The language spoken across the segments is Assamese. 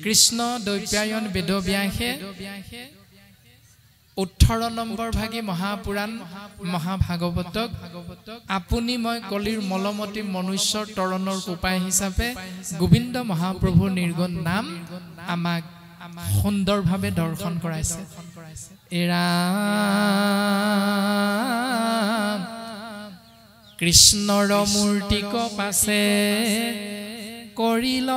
কৃষ্ণ দৈপ্যায়ন বেদব্যাসে 18 নম্বৰ ভাগী মহাপুৰাণ মহাভাগৱতক আপুনি মই কলিৰ মলমতি মনুষ্যৰ তৰণৰ উপায় হিচাপে গোবিন্দ মহাপ্ৰভুৰ নিৰ্গুণ নাম আমাক সুন্দৰভাৱে দৰ্শন কৰাইছে। এৰা কৃষ্ণৰ মূৰ্তিক পাছে কৰিল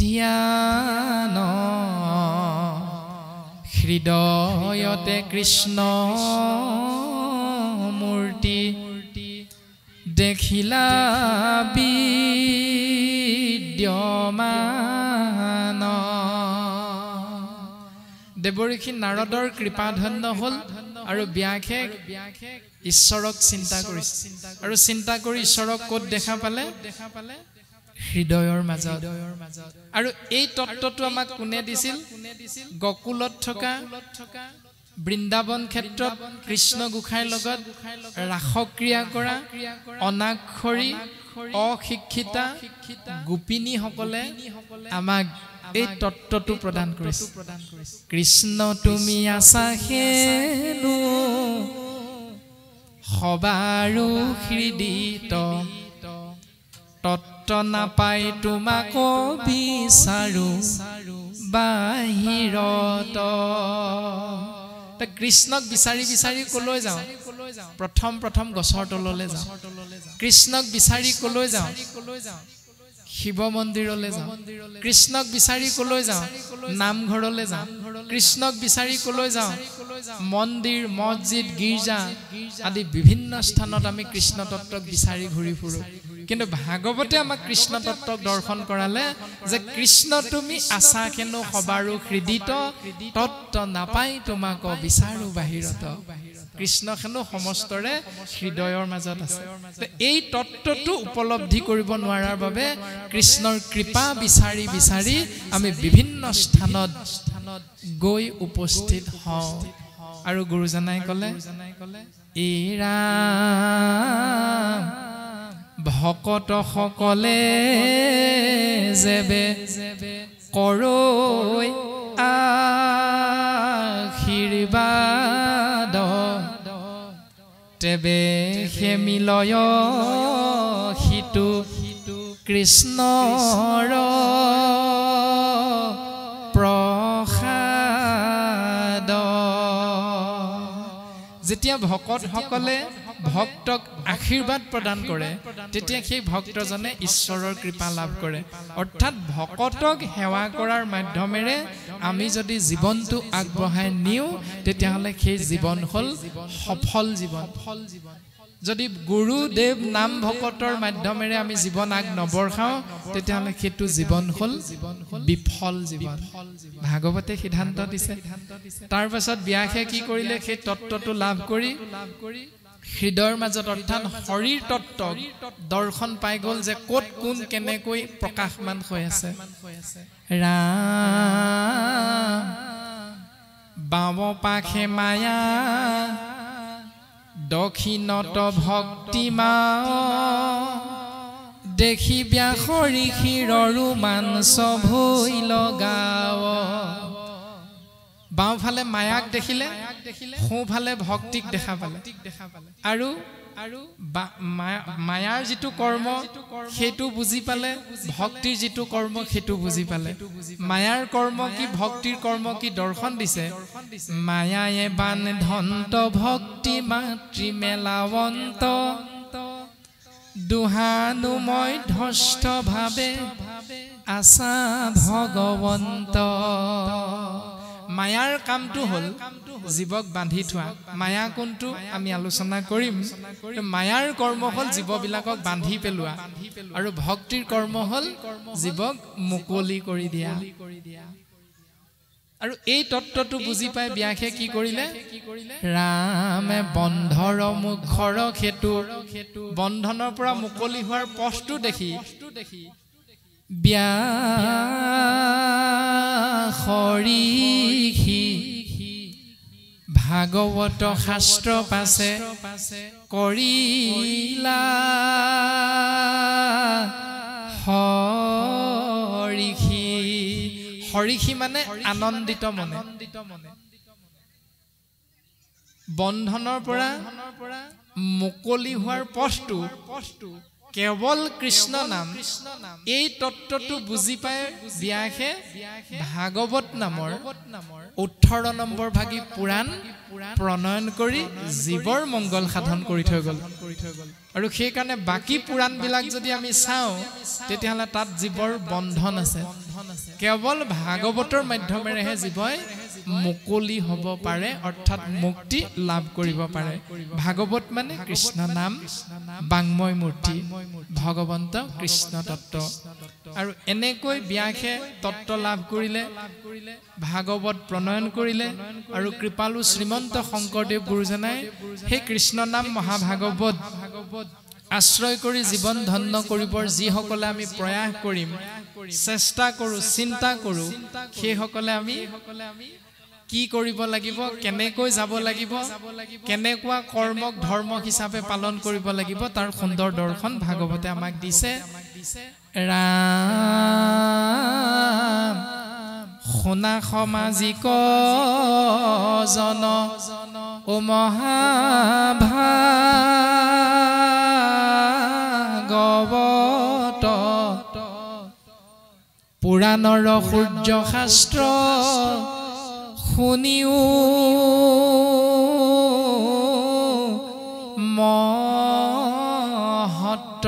ধ্যান হৃদয়তে কৃষ্ণ মূৰ্তি দেখিলা বিদ্যমান। দেৱঋষি নাৰদৰ কৃপাধন্য হল আৰু ব্যাসে ঈশ্বৰক চিন্তা কৰিছে আৰু চিন্তা কৰি ঈশ্বৰক ক'ত দেখা পালে? হৃদয়ৰ মাজত। আৰু এই তত্ত্বটো আমাক কোনে দিছিল? গকুলত থকা বৃন্দাবন ক্ষেত্ৰত কৃষ্ণ গোসাঁইৰ লগত ৰাসক্ৰিয়া কৰা অনাক্ষৰী অশিক্ষিতা গোপিনীসকলে আমাক এই তত্ত্বটো প্ৰদান কৰিছে। কৃষ্ণ তুমি আছা হেনো সবাৰো হৃদিত তত্ত্ব নাপাই তোমাক বিচাৰো বাহিৰত। কৃষ্ণক বিচাৰি বিচাৰি কলৈ যাওঁ? প্ৰথম গছৰ তললৈ যাওঁ। কৃষ্ণক বিচাৰি কলৈ যাওঁ? শিৱ মন্দিৰলৈ যাওঁ। কৃষ্ণক বিচাৰি কলৈ যাওঁ? নামঘৰলৈ যাওঁ। কৃষ্ণক বিচাৰি কলৈ যাওঁ? মন্দিৰ মছজিদ গীৰ্জা আদি বিভিন্ন স্থানত আমি কৃষ্ণ তত্ত্বক বিচাৰি ঘূৰি ফুৰো। কিন্তু ভাগৱতে আমাক কৃষ্ণ তত্ত্বক দৰ্শন কৰালে যে কৃষ্ণ তুমি আছা কেনো সবাৰো হৃদিত তত্ত্ব নাপাই তোমাক বিচাৰো বাহিৰত। কৃষ্ণ হেনো সমস্তৰে হৃদয়ৰ মাজত আছে। এই তত্ত্বটো উপলব্ধি কৰিব নোৱাৰাৰ বাবে কৃষ্ণৰ কৃপা বিচাৰি বিচাৰি আমি বিভিন্ন স্থানত গৈ উপস্থিত হওঁ। আৰু গুৰুজনাই ক'লে এৰা ভকত সকলে যেবে কৰৈ আশীৰ্বাদ তেবে হে মিলয় সিটো কৃষ্ণৰ প্ৰসাদ। যেতিয়া ভকতসকলে ভক্তক আশীৰ্বাদ প্ৰদান কৰে তেতিয়া সেই ভক্তজনে ঈশ্বৰৰ কৃপা লাভ কৰে। অৰ্থাৎ ভকতক সেৱা কৰাৰ মাধ্যমেৰে আমি যদি জীৱনটো আগবঢ়াই নিওঁ তেতিয়াহ'লে সেই জীৱন হ'ল সফল জীৱন। যদি গুৰুদেৱ নাম ভকতৰ মাধ্যমেৰে আমি জীৱন আগ নবঢ়াওঁ তেতিয়াহ'লে সেইটো জীৱন হ'ল বিফল জীৱন। ভাগৱতে সিদ্ধান্ত দিছে। তাৰ পাছত ব্যাসে কি কৰিলে? সেই তত্ত্বটো লাভ কৰি হৃদয়ৰ মাজত অৰ্থাৎ শৰীৰ তত্ত্বক দৰ্শন পাই গ'ল যে ক'ত কোন কেনেকৈ প্ৰকাশমান হৈ আছে। ৰাম বাম পাশে মায়া দক্ষিণত ভক্তিমা দেখি ব্যাসৰ ঋষিৰৰো মানস ভৈ লগাও। বাওঁফালে মায়াক দেখিলে, সোঁফালে ভক্তিক দেখা পালে। আৰু মায়াৰ যিটো কৰ্ম সেইটো বুজি পালে, ভক্তিৰ যিটো কৰ্ম সেইটো বুজি পালে। মায়াৰ কৰ্ম কি ভক্তিৰ কৰ্ম কি দৰ্শন দিছে। মায়ায়ে বান ধন্ত ভক্তি মাতৃ মেলাৱন্ত দুহানুময় ধষ্ট ভাৱে আছা ভগৱন্ত। মায়াৰ কামটো হ'ল জীৱক বান্ধি থোৱা। মায়া কোনটো আমি আলোচনা কৰিম। মায়াৰ কৰ্ম হ'ল জীৱবিলাকক বান্ধি পেলোৱা আৰু ভক্তিৰ কৰ্ম হ'ল জীৱক মুকলি কৰি দিয়া। আৰু এই তত্ত্বটো বুজি পাই ব্যাসে কি কৰিলে? ৰামে বন্ধৰ মুখৰ সেতু বন্ধনৰ পৰা মুকলি হোৱাৰ পথটো দেখি ব্যাসৰি ভাগৱত শাস্ত্ৰ পাছে কৰিলা হৰিষি হৰিষি মানে আনন্দিত মনে বন্ধনৰ পৰা মুকলি হোৱাৰ পথটো কেৱল কৃষ্ণ নাম এই তত্ত্বটো বুজি পাই ব্যাসে ভাগৱত নামৰ 18 নম্বৰ ভাগী পুৰাণ প্ৰণয়ন কৰি জীৱৰ মংগল সাধন কৰি থৈ গ'ল আৰু সেই কাৰণে বাকি পুৰাণ বিলাক যদি আমি চাওঁ তেতিয়াহলে তাত জীৱৰ বন্ধন আছে কেৱল ভাগৱতৰ মাধ্যমেৰেহে জীৱই মুকলি হ'ব পাৰে অৰ্থাৎ মুক্তি লাভ কৰিব পাৰে ভাগৱত মানে কৃষ্ণ নাম বাংময় মূৰ্তি ভগৱন্ত কৃষ্ণ তত্ত্ব আৰু এনেকৈ ব্যাসে তত্ত্ব লাভ কৰিলে ভাগৱত প্ৰণয়ন কৰিলে আৰু কৃপালু শ্ৰীমন্ত শংকৰদেৱ গুৰুজনাই সেই কৃষ্ণ নাম মহাভাগৱত আশ্ৰয় কৰি জীৱন ধন্য কৰিবৰ যিসকলে আমি প্ৰয়াস কৰিম চেষ্টা কৰো চিন্তা কৰো সেইসকলে আমি কি কৰিব লাগিব কেনেকৈ যাব লাগিব কেনেকুৱা কৰ্মক ধৰ্ম হিচাপে পালন কৰিব লাগিব তাৰ সুন্দৰ দৰ্শন ভাগৱতে আমাক দিছে ৰাম শুনা সমাজিক জন ও মহাভাগৱত পুৰাণৰ সূৰ্য শাস্ত্ৰ শুনিও মহত্ব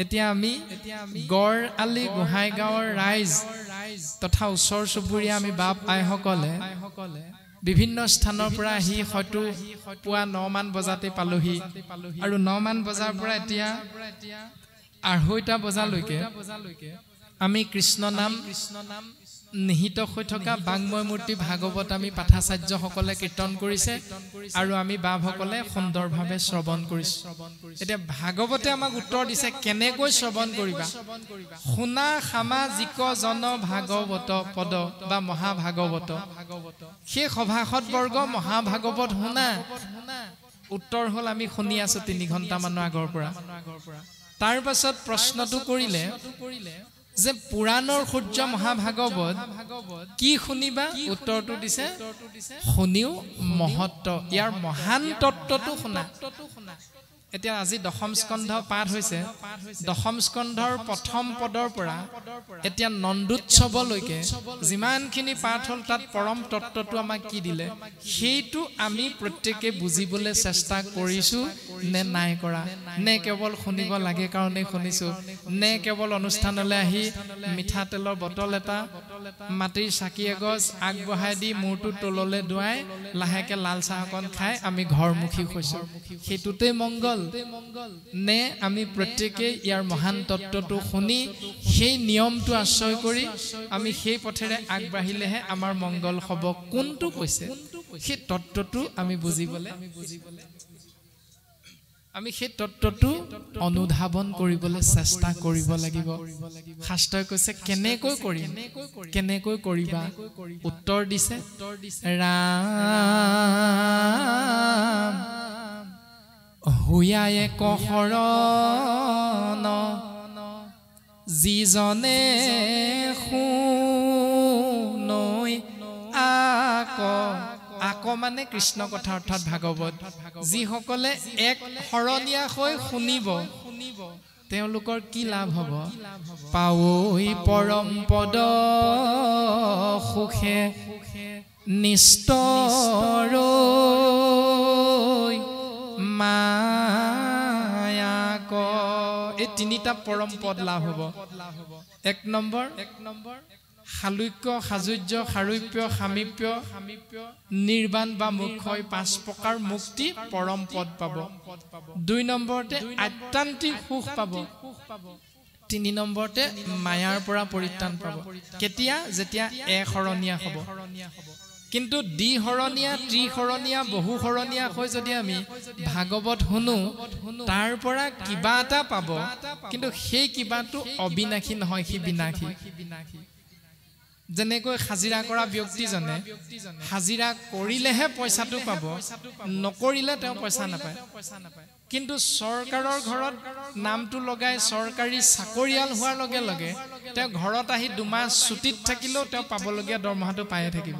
এতিয়া আমি গড় আলি গোহাঁই গাঁৱৰ ৰাইজ তথা ওচৰ চুবুৰীয়া আমি বাপ আইসকলে বিভিন্ন স্থানৰ পৰা আহি হয়তো পুৱা 9 মান বজাতে পালোহি আৰু 9 মান বজাৰ পৰা এতিয়া 2:30 বজালৈকে আমি কৃষ্ণ নাম নিহিত হৈ থকা বাংময় মূৰ্তি ভাগৱত আমি পাঠাচাৰ্য সকলে কীৰ্তন কৰিছে আৰু আমি বাপসকলে সুন্দৰভাৱে শ্ৰৱণ কৰিছো এতিয়া ভাগৱতে আমাক উত্তৰ দিছে কেনেকৈ শ্ৰৱণ কৰিবা শুনা সামাজিক জন ভাগৱত পদ বা মহাভাগৱত সেই সভাসদ বৰ্গ মহাভাগৱত শুনা উত্তৰ হল আমি শুনি আছো 3 ঘণ্টা মানৰ আগৰ পৰা তাৰ পাছত প্ৰশ্নটো কৰিলে যে পুৰাণৰ সূৰ্য মহাভাগৱত কি শুনিবা উত্তৰটো দিছে শুনিও মহত্ব ইয়াৰ মহান তত্ত্বটো শুনা এতিয়া আজি দশম স্কন্ধ পাঠ হৈছে দশম স্কন্ধৰ প্ৰথম পদৰ পৰা এতিয়া নন্দোৎসৱলৈকে যিমানখিনি পাঠ হল তাত পৰম তত্ত্বটো আমাক কি দিলে সেইটো আমি প্ৰত্যেকে বুজিবলৈ চেষ্টা কৰিছো নে নাই কৰা নে কেৱল শুনিব লাগে কাৰণে শুনিছো নে কেৱল অনুষ্ঠানলৈ আহি মিঠাতেলৰ বটল এটা মাটিৰ চাকি এগছ আগবঢ়াই দি মূৰটো তললৈ দুৱাই লাহেকে লাল চাহ অকণ খাই আমি ঘৰমুখী হৈছো সেইটোতে মংগল নে আমি প্ৰত্যেকে ইয়াৰ মহান তত্ত্বটো শুনি সেই নিয়মটো আশ্ৰয় কৰি আমি সেই পথেৰে আগবাঢ়িলেহে আমাৰ মংগল হ'ব কোনটো কৈছে সেই তত্ত্বটো আমি বুজিবলৈ আমি সেই তত্ত্বটো অনুধাৱন কৰিবলৈ চেষ্টা কৰিব লাগিব শাস্ত্ৰই কৈছে কেনেকৈ কৰিবা উত্তৰ দিছে ৰাম হুয়ায়ে কহৰণ যিজনে শুনৈ আক মানে কৃষ্ণ কথা অৰ্থাৎ ভাগৱত যিসকলে এক শৰণীয়া হৈ শুনিব তেওঁলোকৰ কি লাভ হ'ব পাৱৈ পৰম পদ সুখে নিস্তৰ মায়াক এই 3টা পৰম পদ লাভ হ'ব 1 নম্বৰ শালুক্য সাজুৰ্য সাৰূপ্য সামীপ্য নিৰ্বাণ বা মোক্ষ 5 প্ৰকাৰ মুক্তি পৰম পদ পাব 2 নম্বৰতে আত্যান্তিক সুখ পাব 3 নম্বৰতে মায়াৰ পৰা পৰিত্ৰাণ পাব কেতিয়া যেতিয়া এশৰণীয়া হ'ব কিন্তু দ্বিশৰণীয়া ত্ৰিশৰণীয়া বহুশৰণীয়া হৈ যদি আমি ভাগৱত শুনো তাৰ পৰা কিবা এটা পাব কিন্তু সেই কিবাটো অবিনাশী নহয় সি বিনাশী যেনেকৈ হাজিৰা কৰা ব্যক্তিজনে হাজিৰা কৰিলেহে পইচাটো পাব নকৰিলে তেওঁ পইচা নাপায় কিন্তু চৰকাৰৰ ঘৰত নামটো লগাই চৰকাৰী চাকৰিয়াল হোৱাৰ লগে লগে তেওঁ ঘৰত আহি দুমাহ ছুটিত থাকিলেও তেওঁ পাবলগীয়া দৰমহাটো পায়ে থাকিব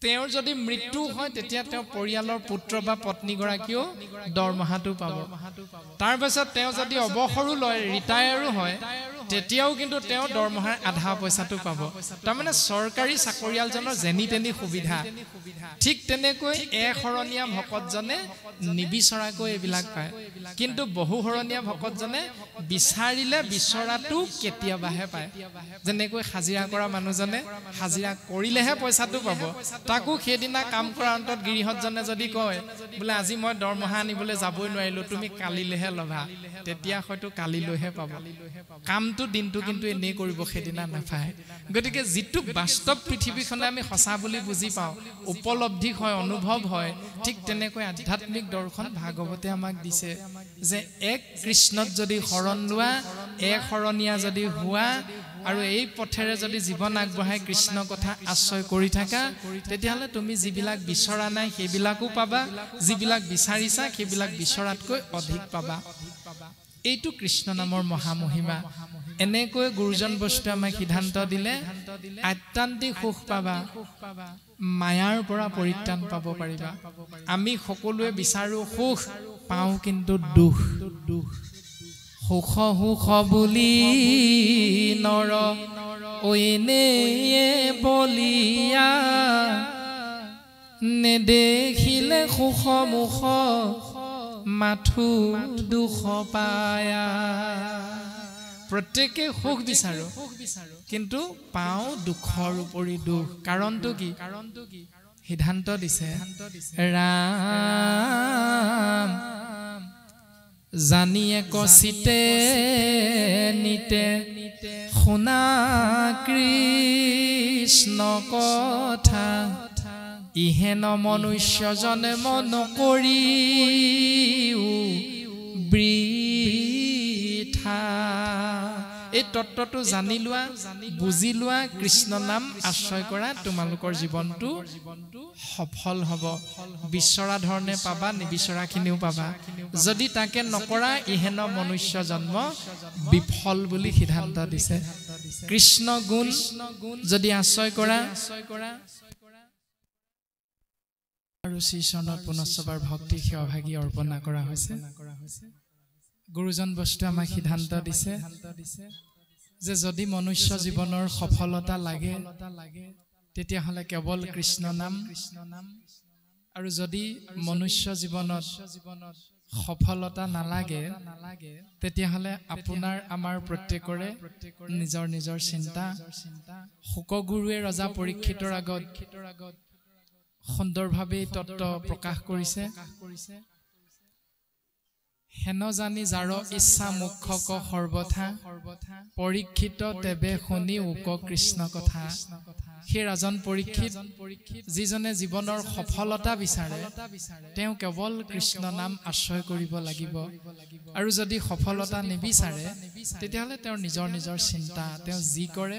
তেওঁৰ যদি মৃত্যু হয় তেতিয়া তেওঁ পৰিয়ালৰ পুত্ৰ বা পত্নী গৰাকীও দৰমহাটো পাব তাৰ পাছত তেওঁ যদি অৱসৰো লয় ৰিটায়াৰো হয় তেতিয়াও কিন্তু তেওঁ দৰমহাৰ আধা পইচাটো পাব তাৰমানে চৰকাৰী চাকৰিয়ালজনৰ যেনি তেনি সুবিধা ঠিক তেনেকৈ এশৰণীয়া ভকতজনে নিবিচৰাকৈ এইবিলাক পায় কিন্তু বহুশৰণীয়া ভকতজনে বিচাৰিলে বিচৰাটো কেতিয়াবাহে পায় যেনেকৈ হাজিৰা কৰা মানুহজনে হাজিৰা কৰিলেহে পইচাটো পাব তাকো সেইদিনা কাম কৰা অন্তত গিৰিহতজনে যদি কয় বোলে আজি মই দৰমহা আনিবলৈ যাবই নোৱাৰিলো তুমি কালিলেহে লবা তেতিয়া হয়তো কালিলৈহে পাব কামটো দিনটো কিন্তু এনেই কৰিব সেইদিনা নাপায় গতিকে যিটো বাস্তৱ পৃথিৱীখনে আমি সঁচা বুলি বুজি পাওঁ উপলব্ধি হয় অনুভৱ হয় ঠিক তেনেকৈ আধ্যাত্মিক দৰ্শন ভাগৱতে আমাক দিছে যে এক কৃষ্ণত যদি শৰণ লোৱা এক শৰণীয়া যদি হোৱা আৰু এই পথেৰে যদি জীৱন আগবঢ়াই কৃষ্ণ কথা আশ্ৰয় কৰি থাকা তেতিয়াহ'লে তুমি যিবিলাক বিচৰা নাই সেইবিলাকো পাবা যিবিলাক বিচাৰিছা সেইবিলাক বিচৰাতকৈ অধিক পাবা এইটো কৃষ্ণ নামৰ মহামহিমা এনেকৈ গুৰুজন বস্তু আমাক সিদ্ধান্ত দিলে আত্যান্তিক সুখ পাবা মায়াৰ পৰা পৰিত্ৰাণ পাব পাৰিবা আমি সকলোৱে বিচাৰো সুখ পাওঁ কিন্তু দুখ সুখ সুখ বুলি নৰ ঐনে বলিয়া নেদেখিলে সুখ মুখ মাথো দুখ পায়া প্ৰত্যেকে সুখ বিচাৰো কিন্তু পাওঁ দুখৰ উপৰি দুখ কাৰণটো কি সিদ্ধান্ত দিছে ৰাম জানিয়ে কচিতে নিতে শুনা কৃষ্ণ কথা ইহেন মনুষ্য জন্ম নকৰি বৃথা এই তত্ত্বটো জানি লোৱা বুজি লোৱা কৃষ্ণ নাম আশ্ৰয় কৰা তোমালোকৰ জীৱনটো সফল হ'ব বিচৰা ধৰণে পাবা নিবিচৰাখিনিও পাবা যদি তাকে নকৰা ইহেন মনুষ্য জন্ম বিফল বুলি সিদ্ধান্ত দিছে কৃষ্ণ গুণ যদি আশ্ৰয় কৰা আৰু শ্ৰী চৰণত পুনশ্চবাৰ ভক্তি সেৱাভাগী অৰ্পণা কৰা হৈছে গুৰুজন বস্তু আমাক সিদ্ধান্ত দিছে যে যদি মনুষ্য জীৱনৰ সফলতা লাগে তেতিয়াহ'লে কেৱল কৃষ্ণ নাম আৰু যদি মনুষ্য জীৱনত সফলতা নালাগে তেতিয়াহ'লে আপোনাৰ আমাৰ প্ৰত্যেকৰে নিজৰ নিজৰ চিন্তা শোকগুৰুৱে ৰজা পৰীক্ষিতৰ আগত সুন্দৰভাৱে তত্ত্ব প্ৰকাশ কৰিছে হেন জানি যাৰ ইচ্ছা মুখ্যক সৰ্বথা পৰীক্ষিত তেবে শুনি উক কৃষ্ণ কথা সেই ৰাজন পৰীক্ষিত যিজনে জীৱনৰ সফলতা বিচাৰে তেওঁ কেৱল কৃষ্ণ নাম আশ্ৰয় কৰিব লাগিব আৰু যদি সফলতা নিবিচাৰে তেতিয়াহ'লে তেওঁৰ নিজৰ নিজৰ চিন্তা তেওঁ যি কৰে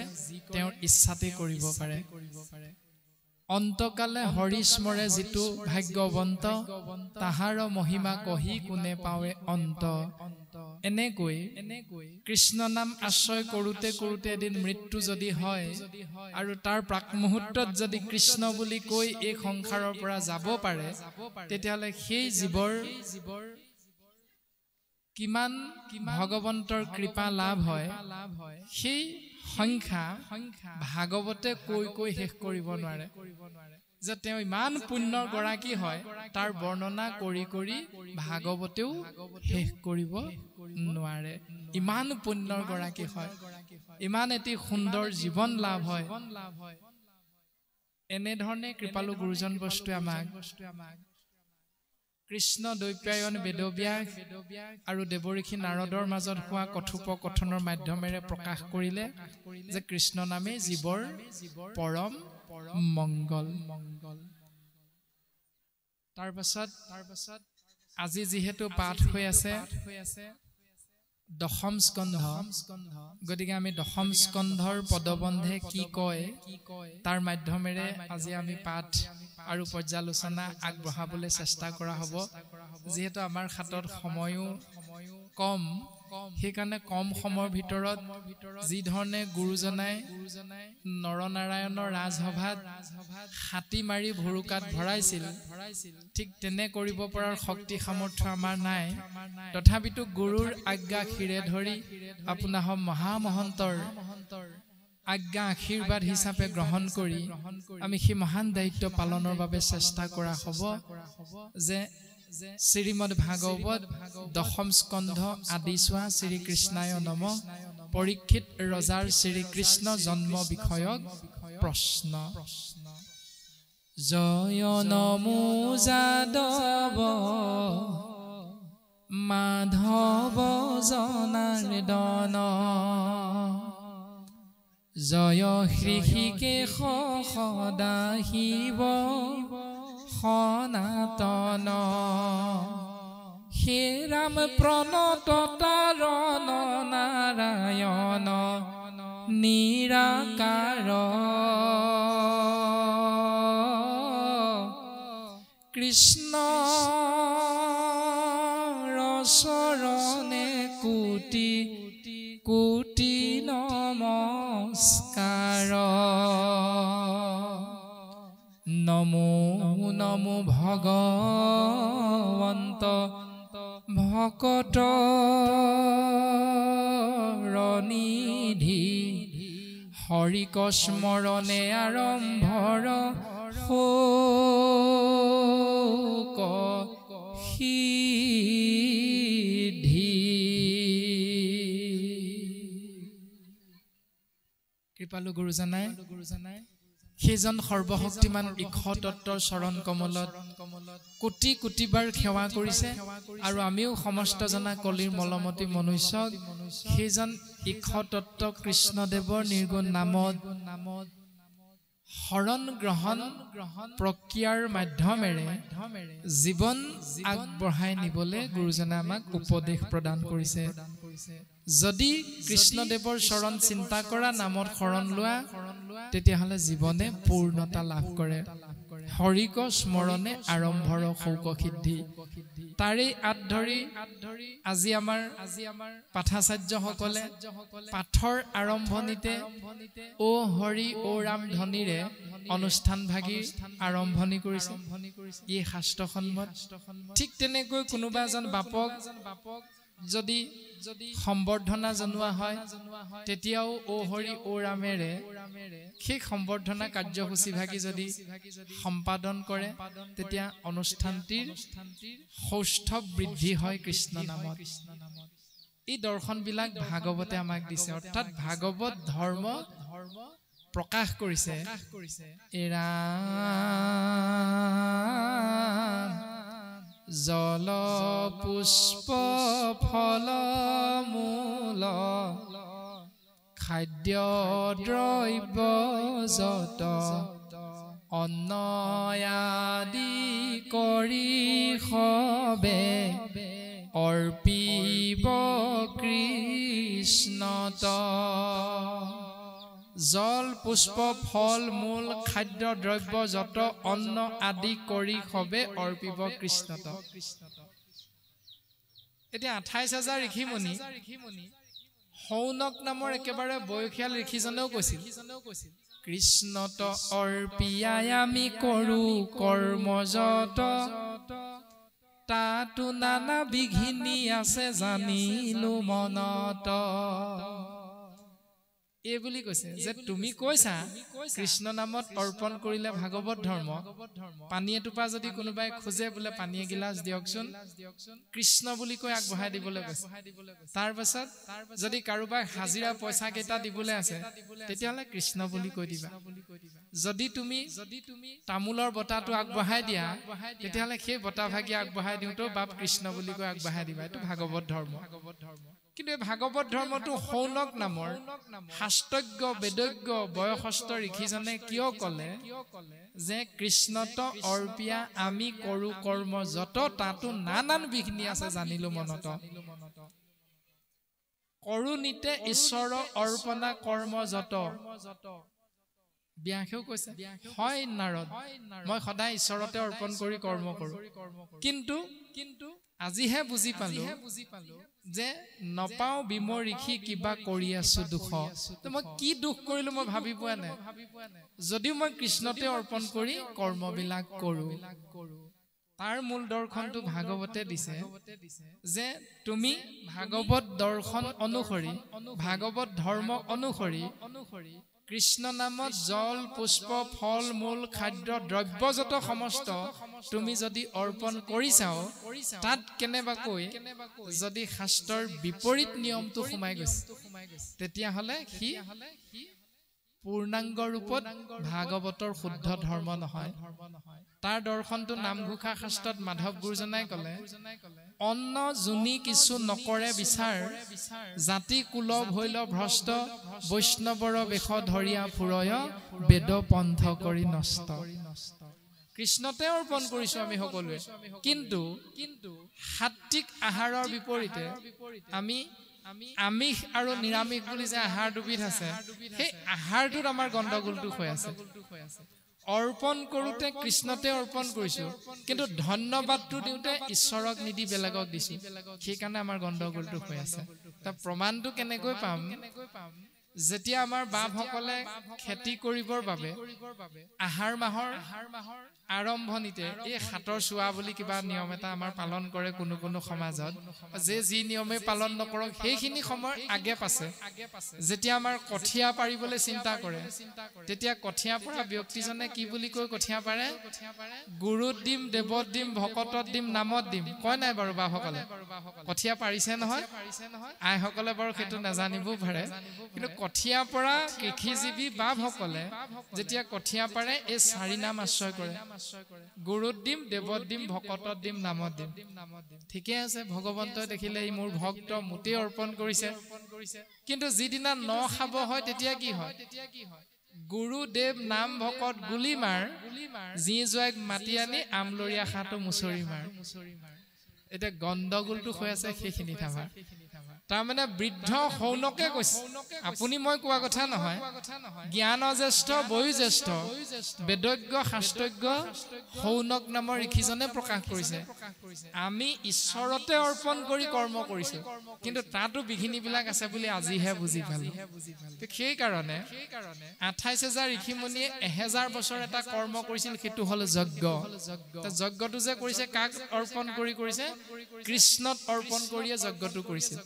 তেওঁৰ ইচ্ছাতে কৰিব পাৰে অন্তকালে হৰিস্মৰে যিটো ভাগ্যৱন্ত তাহাৰ মহিমা কহি কোনে পাৱে অন্ত এনেকৈ কৃষ্ণ নাম আশ্ৰয় কৰোঁতে কৰোঁতে এদিন মৃত্যু যদি হয় আৰু তাৰ প্ৰাক মুহূৰ্তত যদি কৃষ্ণ বুলি কৈ এই সংসাৰৰ পৰা যাব পাৰে তেতিয়াহ'লে সেই জীৱৰ কিমান ভগৱন্তৰ কৃপা লাভ হয় সেই সংখ্যা ভাগৱতে কৈ কৈ শেষ কৰিব নোৱাৰে যে তেওঁ ইমান পুণ্যৰ গৰাকী হয় তাৰ বৰ্ণনা কৰি কৰি ভাগৱতেও শেষ কৰিব নোৱাৰে ইমান পুণ্যৰ গৰাকী হয় ইমান এটি সুন্দৰ জীৱন লাভ হয় এনেধৰণে কৃপালু গুৰুজন বস্তুৱে আমাক কৃষ্ণ দৈপায়ন বেদব্যাস আৰু দেৱঋষি নাৰদৰ মাজত হোৱা কথোপকথনৰ মাধ্যমেৰে প্ৰকাশ কৰিলে যে কৃষ্ণ নামে জীৱৰ পৰম মংগল তাৰ পাছত আজি যিহেতু পাঠ হৈ আছে দশম স্কন্ধ গতিকে আমি দশম স্কন্ধৰ পদবন্ধে কি কয় তাৰ মাধ্যমেৰে আজি আমি পাঠ আৰু পৰ্যালোচনা আগবঢ়াবলৈ চেষ্টা কৰা হ'ব যেহেতু আমাৰ হাতত সময়ও কম সেইকাৰণে কম সময়ৰ ভিতৰত যি ধৰণে গুৰুজনাই নৰনাৰায়ণৰ ৰাজসভাত হাতী মাৰি ভুৰুকাত ভৰাইছিল ঠিক তেনে কৰিব পৰাৰ শক্তি সামৰ্থ্য আমাৰ নাই তথাপিতো গুৰুৰ আজ্ঞা খিৰে ধৰি আপোনাহ মহামহন্তৰ আজ্ঞা আশীৰ্বাদ হিচাপে গ্ৰহণ কৰি আমি সেই মহান দায়িত্ব পালনৰ বাবে চেষ্টা কৰা হ'ব যে শ্ৰীমদ ভাগৱত দশম স্কন্ধ আদি চোৱা শ্ৰীকৃষ্ণায় নমঃ পৰীক্ষিত ৰজাৰ শ্ৰীকৃষ্ণ জন্ম বিষয়ক প্ৰশ্ন জয় নমো যাদৱ মাধৱ জনাৰ্দন জয় হৃষিকেশ সদাশিৱ সনাতন হে ৰাম প্ৰণত তাৰণ নাৰায়ণ নিৰাকাৰ কৃষ্ণ চৰণে কোটি কোটি নমস্কাৰ নমো নমো ভগৱন্ত ভকতৰনিধি হৰিক স্মৰণে আৰম্ভৰ শোক সিদ্ধি কৃপালু গুৰুজনাই সেইজন সৰ্বশক্তিমান ঈশ তত্বৰ চৰণ কমলত কোটি কোটিবাৰ সেৱা কৰিছে আৰু আমিও সমস্ত জনা কলিৰ মলমতি মনুষ্যক সেইজন ঈশ তত্ব কৃষ্ণদেৱৰ নিৰ্গুণ নামত শৰণ গ্ৰহণ প্ৰক্ৰিয়াৰ মাধ্যমেৰে জীৱন আগবঢ়াই নিবলৈ গুৰুজনে আমাক উপদেশ প্ৰদান কৰিছে যদি কৃষ্ণদেৱৰ চৰণ চিন্তা কৰা নামত শৰণ লোৱা তেতিয়াহ'লে জীৱনে পূৰ্ণতা লাভ কৰে হৰিক স্মৰণে আৰম্ভৰ শৌক সিদ্ধি তাৰে আত ধৰি আজি আমাৰ পাঠাচাৰ্যসকলে পাঠৰ আৰম্ভণিতে ও হৰি ও ৰাম ধ্বনিৰে অনুষ্ঠান ভাগি আৰম্ভণি কৰিছে এই শাস্ত্ৰসন্মত ঠিক তেনেকৈ কোনোবা এজন বাপক যদি সম্বৰ্ধনা জনোৱা হয় তেতিয়াও ও হৰি ও ৰামেৰে সেই সম্বৰ্ধনা কাৰ্যসূচী ভাগি যদি সম্পাদন কৰে তেতিয়া অনুষ্ঠানটিৰ সৌষ্ঠৱ বৃদ্ধি হয় কৃষ্ণ নামত এই দৰ্শনবিলাক ভাগৱতে আমাক দিছে অৰ্থাৎ ভাগৱত ধৰ্ম প্ৰকাশ কৰিছে এৰা জল পুষ্প ফল মূল খাদ্য দ্ৰব্য যত অন্ন আদি কৰি সবে অৰ্পিব কৃষ্ণত জল পুষ্প ফল মূল খাদ্য দ্ৰব্য যত অন্ন আদি কৰি সবে অৰ্পিব কৃষ্ণত এতিয়া ২৮,০০০ ঋষিমুনি সৌনক নামৰ একেবাৰে বয়সীয়াল ঋষিজনেও কৈছিল কৃষ্ণত অৰ্পিয়াই আমি কৰো কৰ্ম যত তাতো নানা বিঘিনি আছে জানিলো মনত এই বুলি কৈছে যে তুমি কৈছা কৃষ্ণ নামত অৰ্পণ কৰিলে ভাগৱত ধৰ্ম পানী এটোপা যদি কোনোবাই খোজে বোলে পানী এগিলাচ দিয়কচোন কৃষ্ণ বুলি কৈ আগবঢ়াই দিবলৈ কৈছে তাৰ পাছত যদি কাৰোবাক হাজিৰা পইচা কেইটা দিবলৈ আছে তেতিয়াহ'লে কৃষ্ণ বুলি কৈ দিবা যদি তুমি তামোলৰ বটাটো আগবঢ়াই দিয়া তেতিয়াহ'লে সেই বটা ভাগি আগবঢ়াই দিওঁতেও বাপ কৃষ্ণ বুলি কৈ আগবঢ়াই দিবা এইটো ভাগৱত ধৰ্ম কিন্তু এই ভাগৱত ধৰ্মটো সৌনক নামৰ শাস্ত্ৰজ্ঞ বেদজ্ঞ বয়সস্থ ঋষিজনে কিয় ক'লে যে কৃষ্ণত অৰ্পিয়া আমি কৰো কৰ্ম যত তাতো নানান বিঘ্নি আছে জানিলো মনত কৰুণীতে ঈশ্বৰ অৰ্পণা কৰ্ম যত ব্যাসেও কৈছে হয় নাৰদ মই সদায় ঈশ্বৰতে অৰ্পণ কৰি কৰ্ম কৰোঁ কিন্তু আজিহে বুজি পালো যে নপাও বিমৰ ঋষি কিবা কৰি আছো দুখ তো মই কি দুখ কৰিলো মই ভাবি পোৱা নাই যদিও মই কৃষ্ণতে অৰ্পণ কৰি কৰ্মবিলাক কৰোঁ তাৰ মূল দৰ্শনটো ভাগৱতে দিছে যে তুমি ভাগৱত দৰ্শন অনুসৰি ভাগৱত ধৰ্ম অনুসৰি কৃষ্ণ নামত জল পুষ্প ফল মূল খাদ্য দ্ৰব্যযত সমস্ত তুমি যদি অৰ্পণ কৰি চাও তাত কেনেবাকৈ যদি শাস্ত্ৰৰ বিপৰীত নিয়মটো সোমাই গৈছে তেতিয়াহ'লে সি পূৰ্ণাংগ ৰূপত ভাগৱতৰ শুদ্ধ ধৰ্ম নহয় তাৰ দৰ্শনটো নামঘোষা শাস্ত্ৰত মাধৱ গুৰুজনাই ক'লে অন্ন যোনি কিছু নকৰে বিচাৰ জাতি কুল ভৈল ভ্ৰষ্ট বৈষ্ণৱৰ বেশ ধৰিয়া ফুৰয় বেদ পন্থ কৰি নষ্ট কৃষ্ণতে অৰ্পণ কৰিছো আমি সকলোৱে কিন্তু সাত্বিক আহাৰৰ বিপৰীতে আমি আমিষ আৰু নিৰামিষ বুলি যে আহাৰ দুবিধ আছে সেই আহাৰটোত আমাৰ গণ্ডগোলটো হৈ আছে অৰ্পণ কৰোঁতে কৃষ্ণতে অৰ্পণ কৰিছো কিন্তু ধন্যবাদটো দিওঁতে ঈশ্বৰক নিদি বেলেগক দিছো সেইকাৰণে আমাৰ গণ্ডগোলটো হৈ আছে তাৰ প্ৰমাণটো কেনেকৈ পাম যেতিয়া আমাৰ বাপসকলে খেতি কৰিবৰ বাবে আহাৰ মাহৰ আৰম্ভণিতে এই হাতৰ চোৱা বুলি কিবা নিয়ম এটা আমাৰ পালন কৰে কোনো কোনো সমাজত যে যি নিয়মে পালন নকৰক সেইখিনি সময় আগে পাছে যেতিয়া আমাৰ কঠীয়া পাৰিবলৈ চিন্তা কৰে তেতিয়া কঠীয়া পৰা ব্যক্তিজনে কি বুলি কৈ কঠীয়া পাৰে গুৰুত দিম দেৱত দিম ভকতত দিম নামত দিম কয় নাই বাৰু বাপসকলে কঠীয়া পাৰিছে নহয় আইসকলে বাৰু সেইটো নাজানিবও পাৰে কিন্তু কঠীয়া পৰা কৃষিজীৱী বাপসকলে যেতিয়া কঠীয়া পাৰে এই চাৰি নাম আশ্ৰয় কৰে গুৰুত দিম দেৱত দিম ভকতত দিম নামত দিম ঠিকে আছে ভগৱন্তই দেখিলে ই মোৰ ভক্ত মোতে অৰ্পণ কৰিছে কিন্তু যিদিনা ন খাব হয় তেতিয়া কি হয় গুৰু দেৱ নাম ভকত গুলি মাৰ যি জয়ক মাতি আনি আমলৰীয়া খাটো মুচৰি মাৰ এতিয়া গণ্ডগোলটো হৈ আছে সেইখিনি থামা তাৰমানে বৃদ্ধ শৌনকে কৈছে আপুনি মই কোৱা কথা নহয় জ্ঞান জ্যেষ্ঠ বয়োজ্যেষ্ঠ বেদজ্ঞ শাস্ত্ৰজ্ঞ শৌনক নামৰ ঋষিজনে প্ৰকাশ কৰিছে আমি ঈশ্বৰতে অৰ্পণ কৰি কৰ্ম কৰিছো কিন্তু তাতো বিঘিনিবিলাক আছে বুলি আজিহে বুজি পালো সেইকাৰণে ২৮,০০০ ঋষিমুনিয়ে ১০০০ বছৰ এটা কৰ্ম কৰিছিল সেইটো হ'ল যজ্ঞ যজ্ঞটো যে কৰিছে কাক অৰ্পণ কৰি কৰিছে কৃষ্ণত অৰ্পণ কৰিয়ে যজ্ঞটো কৰিছিল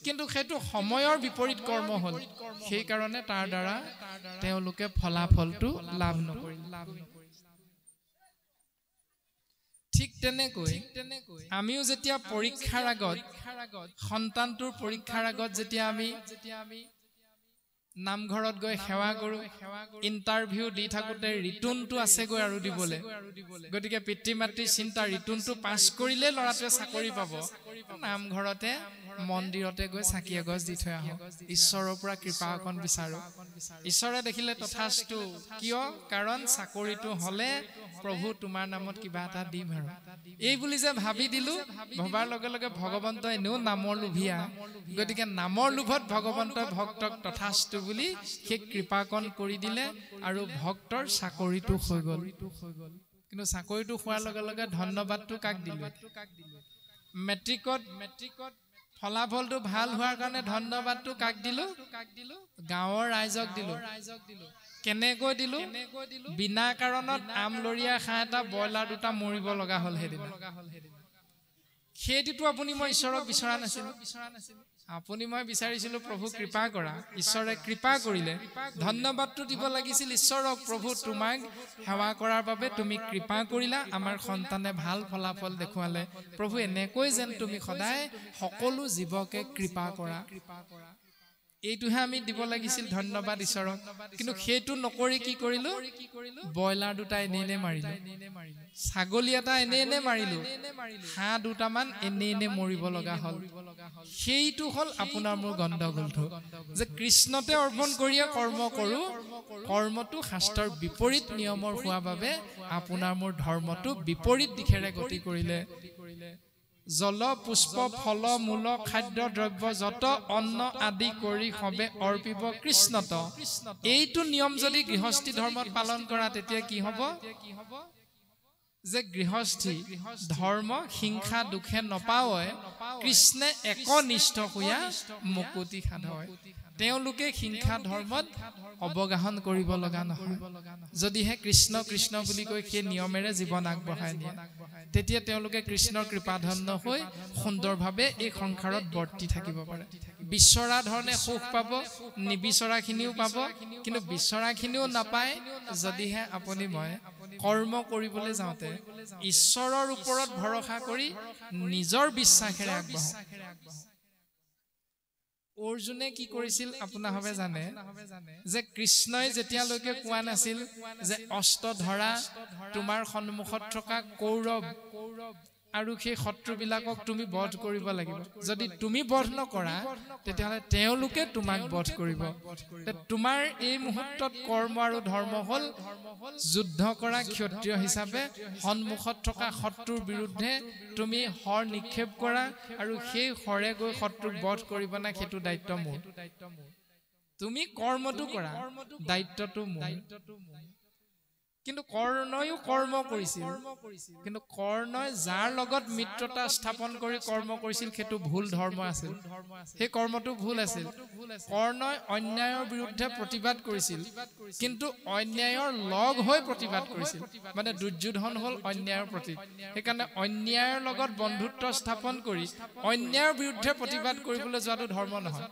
কিন্তু সেইটো সময়ৰ বিপৰীত কৰ্ম হ'ল সেইকাৰণে তাৰ দ্বাৰা তেওঁলোকে ফলাফলটো লাভ নকৰিল ঠিক তেনেকৈ আমিও যেতিয়া পৰীক্ষাৰ আগত সন্তানটোৰ পৰীক্ষাৰ আগত যেতিয়া আমি নামঘৰত গৈ সেৱা কৰো ইণ্টাৰভিউ দি থাকোতে ৰিটুনটো আছেগৈ আৰু দিবলৈ গতিকে পিতৃ মাতৃৰ চিন্তা ৰিটুনটো পাছ কৰিলে ল'ৰাটোৱে চাকৰি পাব নামঘৰতে মন্দিৰতে গৈ চাকি এগছ দি থৈ আহক ঈশ্বৰৰ পৰা কৃপা অকণ বিচাৰো ঈশ্বৰে দেখিলে তথাস্তু কিয় কাৰণ চাকৰিটো হলে প্ৰভু তোমাৰ নামত কিবা এটা দিম আৰু এই বুলি যে ভাবি দিলো ভবাৰ লগে লগে ভগৱন্তই এনেও নামৰ লোভিয়া গতিকে নামৰ লোভত ভগৱন্তই ভক্তক তথাস্তু বুলি সেই কৃপাকণ কৰি দিলে আৰু ভক্তৰ চাকৰিটো হৈ গ'ল কিন্তু চাকৰিটো হোৱাৰ লগে লগে ধন্যবাদটো কাক দিলে মেট্ৰিকত ফলাফলটো ভাল হোৱাৰ কাৰণে ধন্যবাদটো কাক দিলো গাঁৱৰ ৰাইজক দিলো কেনেকৈ দিলো বিনা কাৰণত আমলৰীয়া খাঁ এটা ব্ৰইলাৰ দুটা মৰিব লগা হ'ল সেইদিনা সেইটোতো আপুনি মই ঈশ্বৰক বিচৰা নাছিলো আপুনি মই বিচাৰিছিলো প্ৰভু কৃপা কৰা ঈশ্বৰে কৃপা কৰিলে ধন্যবাদটো দিব লাগিছিল ঈশ্বৰক প্ৰভু তোমাক সেৱা কৰাৰ বাবে তুমি কৃপা কৰিলা আমাৰ সন্তানে ভাল ফলাফল দেখুৱালে প্ৰভু এনেকৈ যেন তুমি সদায় সকলো জীৱকে কৃপা কৰা এইটোহে আমি দিব লাগিছিল ধন্যবাদ ঈশ্বৰক কিন্তু সেইটো নকৰি কি কৰিলো ব্ৰইলাৰ দুটা এনে মাৰিলো ছাগলী এটা এনে মাৰিলো হাঁহ দুটামান এনে মৰিব লগা হ'ল সেইটো হ'ল আপোনাৰ মোৰ গণ্ডগোলটো যে কৃষ্ণতে অৰ্পণ কৰিয়ে কৰ্ম কৰো কৰ্মটো শাস্ত্ৰৰ বিপৰীত নিয়মৰ হোৱা বাবে আপোনাৰ মোৰ ধৰ্মটো বিপৰীত দিশেৰে গতি কৰিলে জল পুষ্প ফল মূল খাদ্য দ্ৰব্য যত অন্ন আদি কৰি হবে অৰ্পিব কৃষ্ণত এইটো নিয়ম যদি গৃহস্থী ধৰ্মত পালন কৰা তেতিয়া কি হ'ব যে গৃহস্থী ধৰ্ম হিংসা দুখে নপাৱয় কৃষ্ণে একনিষ্ঠ হোৱা মুকুতি সাধয় তেওঁলোকে হিংসা ধৰ্মত অৱগাহন কৰিব লগা নহয় যদিহে কৃষ্ণ কৃষ্ণ বুলি কৈ সেই নিয়মেৰে জীৱন আগবঢ়াই নিয়ে তেতিয়া তেওঁলোকে কৃষ্ণৰ কৃপাধন্য হৈ সুন্দৰভাৱে এই সংসাৰত বৰ্তি থাকিব পাৰে বিচৰা ধৰণে সুখ পাব নিবিচৰাখিনিও পাব কিন্তু বিচৰাখিনিও নাপায় যদিহে আপুনি মই কৰ্ম কৰিবলৈ যাওঁতে ঈশ্বৰৰ ওপৰত ভৰসা কৰি নিজৰ বিশ্বাসেৰে আগবাঢ়ো অৰ্জুনে কি কৰিছিল আপোনাভাৱে জানে যে কৃষ্ণই যেতিয়ালৈকে কোৱা নাছিল যে অস্ত্ৰ ধৰা তোমাৰ সন্মুখত থকা কৌৰৱ আৰু সেই শত্ৰুবিলাকক তুমি বধ কৰিব লাগিব যদি তুমি বধ নকৰা তেতিয়াহ'লে তেওঁলোকে তোমাক বধ কৰিব তোমাৰ এই মুহূৰ্তত কৰ্ম আৰু ধৰ্ম হ'ল যুদ্ধ কৰা ক্ষত্ৰিয় হিচাপে সন্মুখত থকা শত্ৰুৰ বিৰুদ্ধে তুমি হৰ নিক্ষেপ কৰা আৰু সেই হৰে গৈ শত্ৰুক বধ কৰিব না সেইটো দায়িত্ব মোৰ তুমি কৰ্মটো কৰা দায়িত্বটো মোৰ কিন্তু কৰ্ণয়ো কৰ্ম কৰিছিল কিন্তু কৰ্ণই যাৰ লগত মিত্ৰতা স্থাপন কৰি কৰ্ম কৰিছিল সেইটো ভুল ধৰ্ম আছিল সেই কৰ্মটো ভুল আছিল কৰ্ণই অন্যায়ৰ বিৰুদ্ধে প্ৰতিবাদ কৰিছিল কিন্তু অন্যায়ৰ লগ হৈ প্ৰতিবাদ কৰিছিল মানে দুৰ্যোধন হ'ল অন্যায়ৰ প্ৰতীক সেইকাৰণে অন্যায়ৰ লগত বন্ধুত্ব স্থাপন কৰি অন্যায়ৰ বিৰুদ্ধে প্ৰতিবাদ কৰিবলৈ যোৱাটো ধৰ্ম নহয়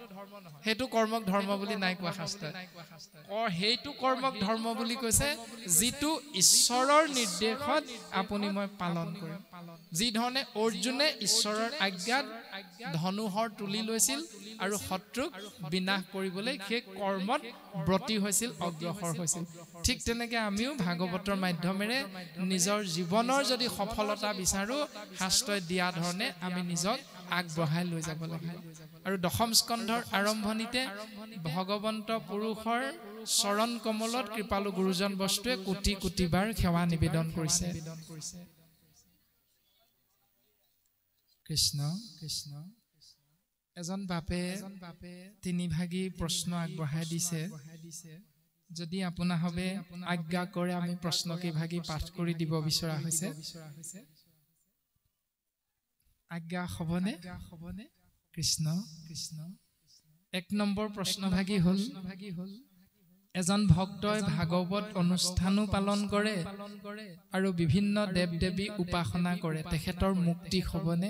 সেইটো কৰ্মক ধৰ্ম বুলি নাই কোৱা শাস্ত্ৰই সেইটো কৰ্মক ধৰ্ম বুলি কৈছে যিটো ঈশ্বৰৰ নিৰ্দেশত আপুনি মই পালন কৰিম যি ধৰণে অৰ্জুনে ঈশ্বৰৰ আজ্ঞাত ধনুহৰ তুলি লৈছিল আৰু শত্ৰুক বিনাশ কৰিবলৈ সেই কৰ্মত ব্ৰতী হৈছিল অগ্ৰসৰ হৈছিল ঠিক তেনেকে আমিও ভাগৱতৰ মাধ্যমেৰে নিজৰ জীৱনৰ যদি সফলতা বিচাৰো শাস্ত্ৰই দিয়া ধৰণে আমি নিজক আগবঢ়াই লৈ যাব লাগিব আৰু দশম স্কন্ধৰ আৰম্ভণিতে ভগৱন্ত পুৰুষৰ চৰণ কমলত কৃপালু গুৰুজন বস্তুৱে কোটি কোটিবাৰ সেৱা নিবেদন কৰিছে কৃষ্ণ কৃষ্ণ এজন বাপে তিনিভাগী প্ৰশ্ন আগবঢ়াই দিছে যদি আপোনাৰ হবে আজ্ঞা কৰে আমি প্ৰশ্ন কেইভাগী পাঠ কৰি দিব বিচৰা হৈছে আজ্ঞা হবনে কৃষ্ণ কৃষ্ণ এক নম্বৰ প্ৰশ্নভাগী হল এজন ভক্তই ভাগৱত অনুষ্ঠানো পালন কৰে আৰু বিভিন্ন দেৱ দেৱী উপাসনা কৰে তেখেতৰ মুক্তি হবনে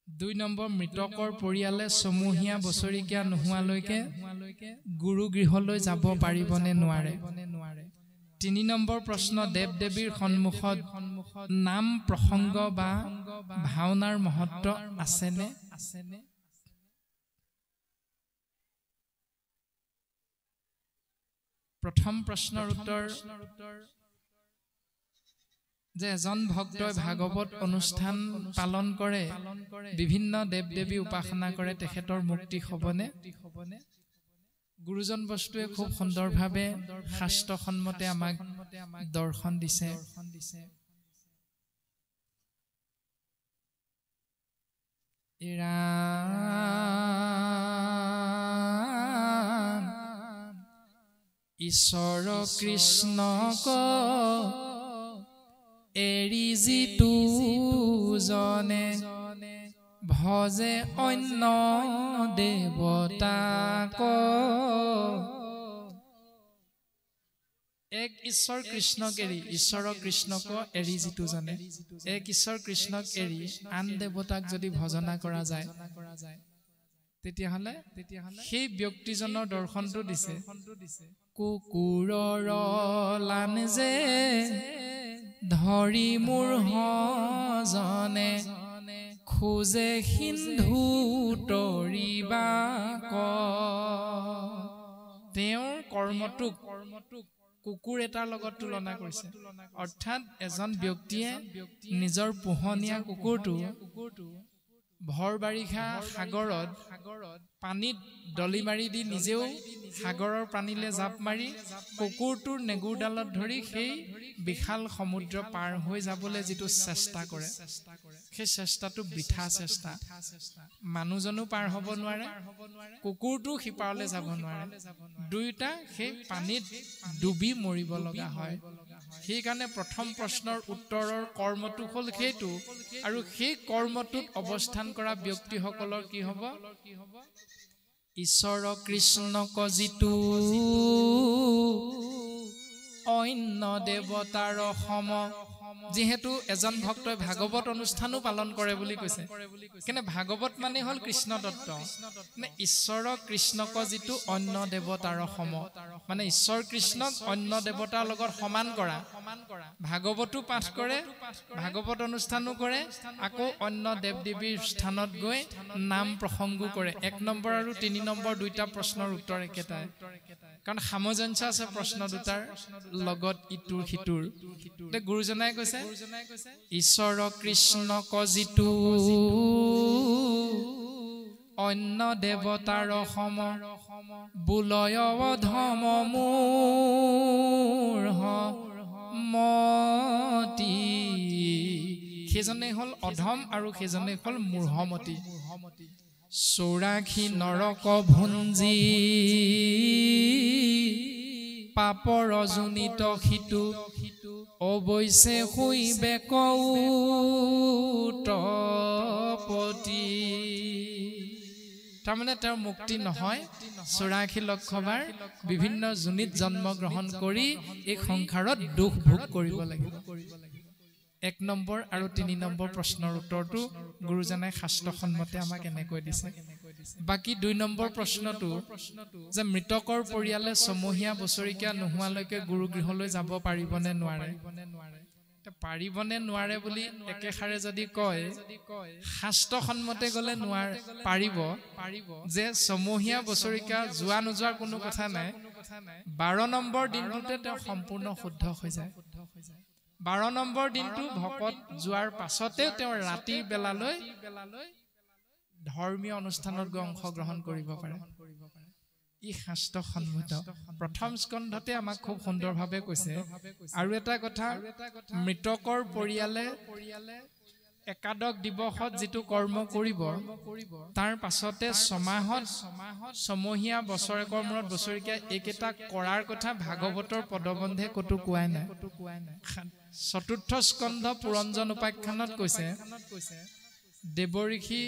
2 নম্বৰ মৃতকৰ পৰিয়ালে সমূহীয়া বছৰিকীয়া নোহোৱালৈকে গুৰু গৃহলৈ যাব পাৰিবনে নোৱাৰে 3 নম্বৰ প্ৰশ্ন দেৱ দেৱীৰ সন্মুখত নাম প্ৰসংগ বা ভাওনাৰ মহত্ব আছেনে প্ৰথম প্ৰশ্নৰ উত্তৰ যে এজন ভক্তই ভাগৱত অনুষ্ঠান পালন কৰে বিভিন্ন দেৱ দেৱী উপাসনা কৰে তেখেতৰ মুক্তি হবনে গুৰুজন বস্তুৱে খুব সুন্দৰভাৱে শাস্ত্ৰসন্মতে আমাক দৰ্শন দিছে ঈশ্বৰ কৃষ্ণক এৰি যিটো জনে ভজে অন্য দেৱতাক এক ঈশ্বৰ কৃষ্ণক এৰি ঈশ্বৰ কৃষ্ণক এৰি যিটো জনে এক ঈশ্বৰ কৃষ্ণক এৰি আন দেৱতাক যদি ভজনা কৰা যায় তেতিয়াহলে সেই ব্যক্তিজনৰ দৰ্শনটো দিছে কুকুৰৰ লান যে ধৰি মোৰ হজনে খোজে সিন্ধু তৰিবা তেওঁৰ কৰ্মটোক কুকুৰ এটাৰ লগত তুলনা কৰিছে অৰ্থাৎ এজন ব্যক্তিয়ে নিজৰ পোহনীয়া কুকুৰটো ভৰ বাৰিষা সাগৰত পানীত ডলি মাৰি দি নিজেও সাগৰৰ পানীলে জাপ মাৰি কুকুৰটোৰ নেগুৰডালত ধৰি সেই বিশাল সমুদ্ৰ পাৰ হৈ যাবলৈ যিটো চেষ্টা কৰে সেই চেষ্টাটো বৃথা চেষ্টা মানুহজনো পাৰ হ'ব নোৱাৰে কুকুৰটো সিপাৰলৈ যাব নোৱাৰে দুইটা সেই পানীত ডুবি মৰিব লগা হয় সেইকাৰণে প্ৰথম প্ৰশ্নৰ উত্তৰৰ কৰ্মটো হ'ল সেইটো আৰু সেই কৰ্মটোত অৱস্থান কৰা ব্যক্তিসকলৰ কি হ'ব ঈশ্বৰ কৃষ্ণক যিটো অন্য দেৱতাৰ সম যেহেতু এজন ভক্তই ভাগৱত অনুষ্ঠানো পালন কৰে বুলি কৈছে কিন্তু ভাগৱত মানে হ'ল কৃষ্ণ তত্ত্ব মানে ঈশ্বৰ কৃষ্ণক যিটো অন্য দেৱতাৰ সম মানে ঈশ্বৰ কৃষ্ণক অন্য দেৱতাৰ লগত সমান কৰা ভাগৱতো পাঠ কৰে ভাগৱত অনুষ্ঠানো কৰে আকৌ অন্য দেৱ দেৱীৰ স্থানত গৈ নাম প্ৰসংগো কৰে 1 নম্বৰ আৰু 3 নম্বৰ দুইটা প্ৰশ্নৰ উত্তৰ একেটাই কাৰণ সামঞ্জস্য আছে প্ৰশ্ন দুটাৰ লগত ইটোৰ সিটোৰ গুৰুজনাই কৈছে ঈশ্বৰ কৃষ্ণক যিটো অন্য দেৱতাৰ সম বুলয় অধম মোৰ মতি সেইজনে হ'ল অধম আৰু সেইজনে হ'ল মূঢ়মতি 84 নৰক ভুঞ্জি পাপৰ জনিত সিটো অৱশ্যে শুইবে কৌতপতি তাৰমানে তেওঁৰ মুক্তি নহয় 84 লক্ষবাৰ বিভিন্ন জনিত জন্ম গ্ৰহণ কৰি এই সংসাৰত দুখ ভোগ কৰিব লাগিব 1 নম্বৰ আৰু 3 নম্বৰ প্ৰশ্নৰ উত্তৰটো গুৰুজনাই শাস্ত্ৰসন্মতে আমাক এনেকৈ দিছে বাকি 2 নম্বৰ প্ৰশ্নটো যে মৃতকৰ পৰিয়ালে ছমহীয়া বছৰিকীয়া নোহোৱালৈকে গুৰু গৃহলৈ যাব পাৰিবনে নোৱাৰে পাৰিবনে নোৱাৰে বুলি একেখাৰে যদি কয় শাস্ত্ৰসন্মতে গলে নোৱাৰে পাৰিব যে ছমহীয়া বছৰিকীয়া যোৱা নোযোৱাৰ কোনো কথা নাই 12 নম্বৰ দিনটোতে তেওঁ সম্পূৰ্ণ শুদ্ধ হৈ যায় 12 নম্বৰ দিনটো ভকত যোৱাৰ পাছতে তেওঁ ৰাতিৰ বেলালৈ ধৰ্মীয় অনুষ্ঠানত গৈ অংশগ্ৰহণ কৰিব পাৰে ই শাস্ত্ৰসন্মত প্ৰথম স্কন্ধতে আমাক খুব সুন্দৰভাৱে কৈছে আৰু এটা কথা মৃতকৰ পৰিয়ালে একাদশ দিৱসত যিটো কৰ্ম কৰিব তাৰ পাছতে ছমাহত ছমহীয়া বছৰেকৰ মূৰত বছৰিকীয়া এইকেইটা কৰাৰ কথা ভাগৱতৰ পদবন্ধে কতো কোৱাই নাই চতুৰ্থ স্কন্ধ পুৰঞ্জন উপাখ্যানত কৈছে দেৱঋষি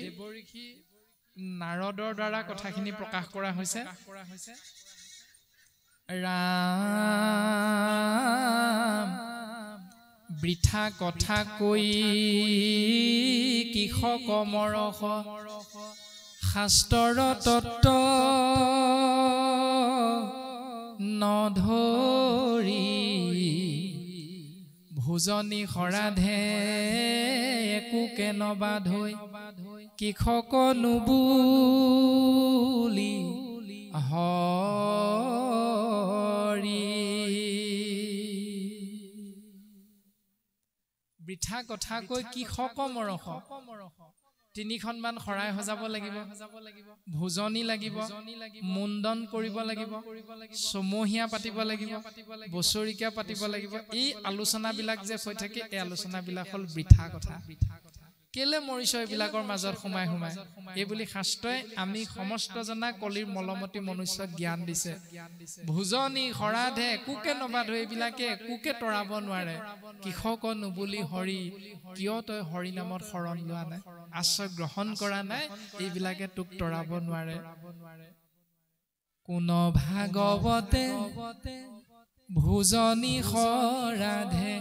নাৰদৰ দ্বাৰা কথাখিনি প্ৰকাশ কৰা হৈছে ৰাম বৃথা কথা কৈ কৃষক মৰস শাস্ত্ৰৰ তত্ত্ব নধৰি ভোজনী সৰাধে একোকে নবাধৈ কৃষক নুবুলি হৰি বৃথা কথা কৈ কৃষক মৰস 3খনমান শৰাই সজাব লাগিব ভোজনী লাগিব মুণ্ডন কৰিব লাগিব ছমহীয়া পাতিব লাগিব বছৰিকীয়া পাতিব লাগিব এই আলোচনাবিলাক যে হৈ থাকে এই আলোচনাবিলাক হ'ল বৃথা কথা কেলে মৰিছ এইবিলাকৰ মাজত সোমাই সোমাই এই বুলি শাস্ত্ৰই আমি সমস্ত জনা কলিৰ মলমতি মনুষ্যক জ্ঞান দিছে ভোজনী সৰাধে একোকে নবাধৈ এইবিলাকে একোকে তৰাব নোৱাৰে কৃষক নুবুলি হৰি কিয় তই হৰি নামত শৰণ লোৱা নাই আশ্ৰয় গ্ৰহণ কৰা নাই এইবিলাকে তোক তৰাব নোৱাৰে কোন ভাগৱতে ভোজনী সৰাধে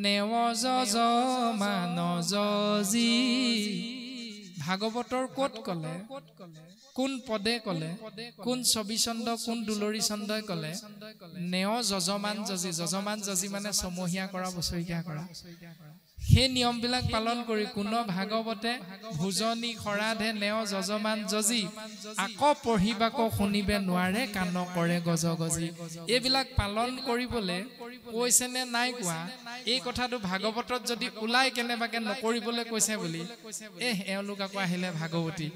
নেৱ যজমান যজি ভাগৱতৰ ক'ত কলে কোন পদে কলে কোন ছবিচন্দ কোন দুলৰী চন্দই কলে নেৱ যজমান যজি মানে ছমহীয়া কৰা বছৰিকীয়া কৰা সেই নিয়মবিলাক পালন কৰি কোনো ভাগৱতে ভোজনী খৰাধে নেও যজমান যজি আকৌ পঢ়িবাকো শুনিবে নোৱাৰে কাণ কৰে গজ গজি এইবিলাক পালন কৰিবলৈ কৈছে নে নাই কোৱা এই কথাটো ভাগৱতত যদি ওলাই কেনেবাকে নকৰিবলৈ কৈছে বুলি এওঁলোক আকৌ আহিলে ভাগৱতী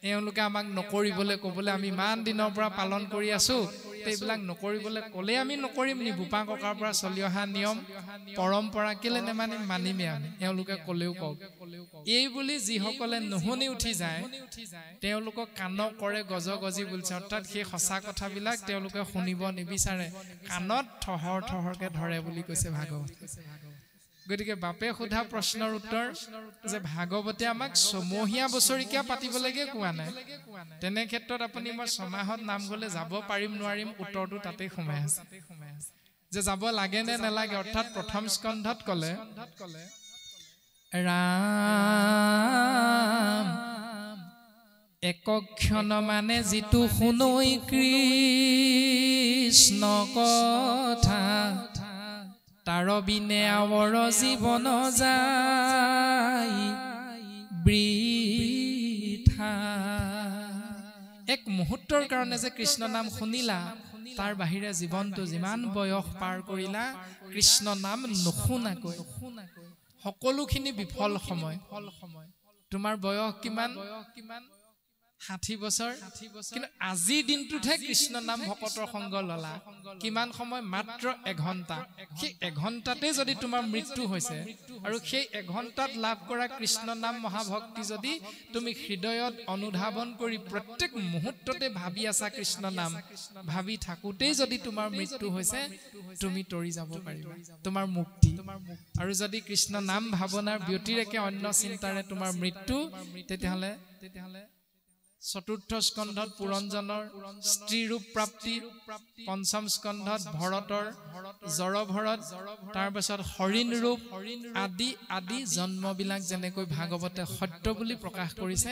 এওঁলোকে আমাক নকৰিবলৈ ক'বলৈ আমি ইমান দিনৰ পৰা পালন কৰি আছো এইবিলাক নকৰিবলৈ ক'লে আমি নকৰিম নি বোপা ককাৰ পৰা চলি অহা নিয়ম পৰম্পৰা কেলে নেমানিম মানিমে আমি এওঁলোকে ক'লেও কওক এই বুলি যিসকলে নুশুনি উঠি যায় তেওঁলোকক কাণ কৰে গজ গজি বুলিছে অৰ্থাৎ সেই সঁচা কথাবিলাক তেওঁলোকে শুনিব নিবিচাৰে কাণত থহৰ থহৰকে ধৰে বুলি কৈছে ভাগৱত গতিকে বাপে সোধা প্ৰশ্নৰ উত্তৰ যে ভাগৱতে আমাক ছমহীয়া বছৰিকীয়া পাতিবলৈকে কোৱা নাই তেনে ক্ষেত্ৰত আপুনি মই ছমাহত নামঘৰলৈ যাব পাৰিম নোৱাৰিম উত্তৰটো তাতেই সোমাই আছে যে যাব লাগে নে নালাগে অৰ্থাৎ প্ৰথম স্কন্ধত ক'লে ৰাম একক্ষণ মানে যিটো শুনৈ কৃষ্ণ কথা তাৰ বিনে আৱৰ জীৱন যায় বৃথা এক মুহূৰ্তৰ কাৰণে যে কৃষ্ণ নাম শুনিলা তাৰ বাহিৰে জীৱনটো যিমান বয়স পাৰ কৰিলা কৃষ্ণ নাম নুশুনাকৈ সকলোখিনি বিফল সময় তোমাৰ বয়স কিমান 60 বছৰ কিন্তু আজিৰ দিনটোতহে কৃষ্ণ নাম ভকতৰ সংগ ললা কিমান সময় মাত্ৰ 1 ঘণ্টা সেই 1 ঘণ্টাতে যদি তোমাৰ মৃত্যু হৈছে আৰু সেই 1 ঘণ্টাত লাভ কৰা কৃষ্ণ নাম মহাভক্তি যদি তুমি হৃদয়ত অনুধাৱন কৰি প্ৰত্যেক মুহূৰ্ততে ভাবি আছা কৃষ্ণ নাম ভাবি থাকোতেই যদি তোমাৰ মৃত্যু হৈছে তুমি তৰি যাব পাৰিবা তোমাৰ মুক্তি আৰু যদি কৃষ্ণ নাম ভাৱনাৰ ব্যতিৰেকে অন্য চিন্তাৰে তোমাৰ মৃত্যু তেতিয়াহলে চতুৰ্থ স্কন্ধত পুৰঞ্জনৰ স্ত্ৰী ৰূপ প্ৰাপ্তি পঞ্চম স্কন্ধত ভৰতৰ জড়ভৰত তাৰ পিছত হৰিণ ৰূপ আদি আদি জন্মবিলাক যেনেকৈ ভাগৱতে সত্য বুলি প্ৰকাশ কৰিছে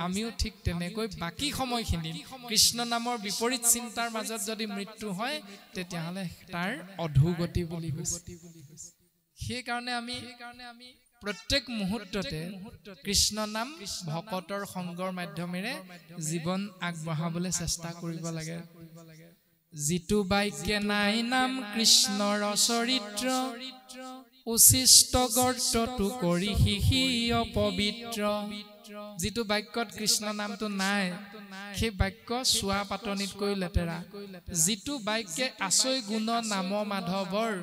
আমিও ঠিক তেনেকৈ বাকি সময়খিনি কৃষ্ণ নামৰ বিপৰীত চিন্তাৰ মাজত যদি মৃত্যু হয় তেতিয়াহলে তাৰ অধোগতি বুলি কৈছে সেই কাৰণে আমি প্ৰত্যেক মুহূৰ্ততে কৃষ্ণ নাম ভকতৰ সংগৰ মাধ্যমেৰে জীৱন আগবঢ়াবলৈ চেষ্টা কৰিব লাগে যিটো বাক্যে নাই নাম কৃষ্ণৰ চৰিত্ৰ উচিষ্ট গৰ্তটো কৰি হিহি অপবিত্ৰ যিটো বাক্যত কৃষ্ণ নামটো নাই সেই বাক্য চোৱা পাতনিতকৈ লেতেৰা যিটো বাক্যে আছৈ গুণ নাম মাধৱৰ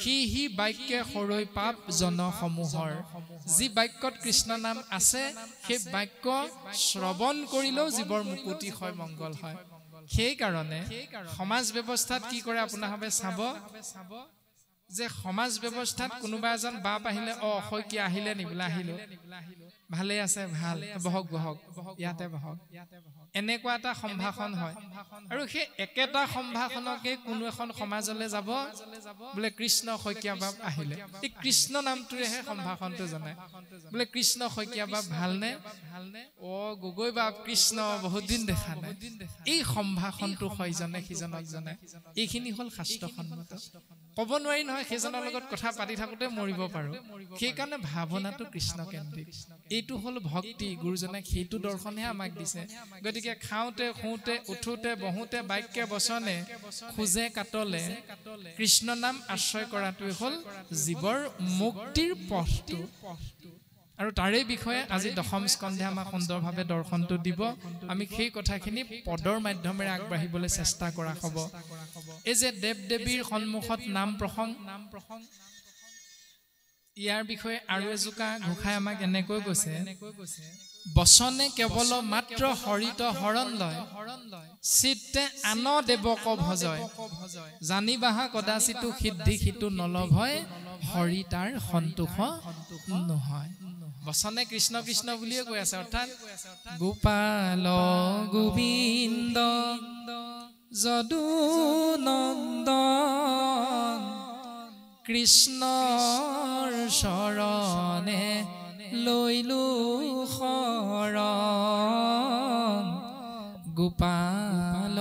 হি বাক্যে সৰৈ পাপ জনসমূহৰ যি বাক্যত কৃষ্ণ নাম আছে সেই বাক্য শ্ৰৱণ কৰিলেও জীৱৰ মুকুতি হয় মংগল হয় সেই কাৰণে সমাজ ব্যৱস্থাত কি কৰে আপোনাভাৱে চাব যে সমাজ ব্যৱস্থাত কোনোবা এজন বাপ আহিলে অশৈকীয়া আহিলে নিবলে আহিলো ভালে আছে ভাল বহক বহক ইয়াতে বহক এনেকুৱা এটা সম্ভাষণ হয় আৰু সেই একেটা সম্ভাষণকে কোনো এখন সমাজলৈ যাব বোলে কৃষ্ণ শইকীয়া বাপ আহিলে এই কৃষ্ণ নামটোৰেহে সম্ভাষণটো জনায় বোলে কৃষ্ণ শইকীয়া বাপ ভালনে গগৈ বাপ কৃষ্ণ বহুত দিন দেখা নাই এই সম্ভাষণটো হয় জনে সিজনক জনায় এইখিনি হ'ল শাস্ত্ৰসন্মত ক'ব নোৱাৰি নহয় সেইজনৰ লগত কথা পাতি থাকোতে মৰিব পাৰো সেইকাৰণে ভাৱনাটো কৃষ্ণ কেন্দ্ৰিক এইটো হ'ল ভক্তি গুৰুজনে সেইটো দৰ্শনহে আমাক দিছে গতিকে খাওঁতে শুওঁতে উঠোতে বহোতে বাক্যে বচনে খোজে কাটলে কৃষ্ণ নাম আশ্ৰয় কৰাটোৱে হ'ল জীৱৰ মুক্তিৰ পথটো আৰু তাৰে বিষয়ে আজি দশম স্কন্ধে আমাক সুন্দৰভাৱে দৰ্শনটো দিব আমি সেই কথাখিনি পদৰ মাধ্যমেৰে আগবাঢ়িবলৈ চেষ্টা কৰা হ'ব এই যে দেৱ দেৱীৰ সন্মুখত নাম প্ৰসংগ ইয়াৰ বিষয়ে আৰু এজোকা ঘোষাই আমাক এনেকৈ কৈছে বচনে কেৱল মাত্ৰ হৰিত হৰণ লয় চিত্তে আন দেৱক ভজয় জানিবাহা কদাচিতো সিদ্ধি সিটো নলভয় হৰি তাৰ সন্তোষ নহয় বচনে কৃষ্ণ কৃষ্ণ বুলিয়ে কৈ আছে অৰ্থাৎ গোপাল গোবিন্দ যদু নন্দন কৃষ্ণৰ শৰণে লৈলো শৰণ গোপাল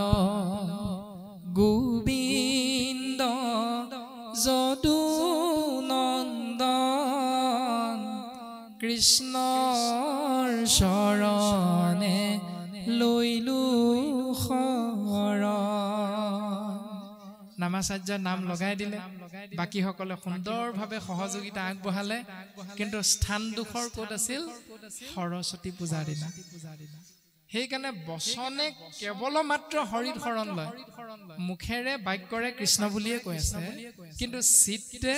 গোবিন্দ যদু নন্দন কৃষ্ণৰ শৰণে লৈলো শৰণ নামাচাৰ্য নাম লগাই দিলে বাকি সকলে সুন্দৰভাৱে সহযোগিতা আগবঢ়ালে কিন্তু স্থান দুখৰ ক'ত আছিল সৰস্বতী পূজাৰ দিনা সেইকাৰণে বচনে কেৱল মাত্ৰ হৰিৰ শৰণ লয় মুখেৰে বাক্যৰে কৃষ্ণ বুলিয়ে কৈ আছে কিন্তু চিত্তে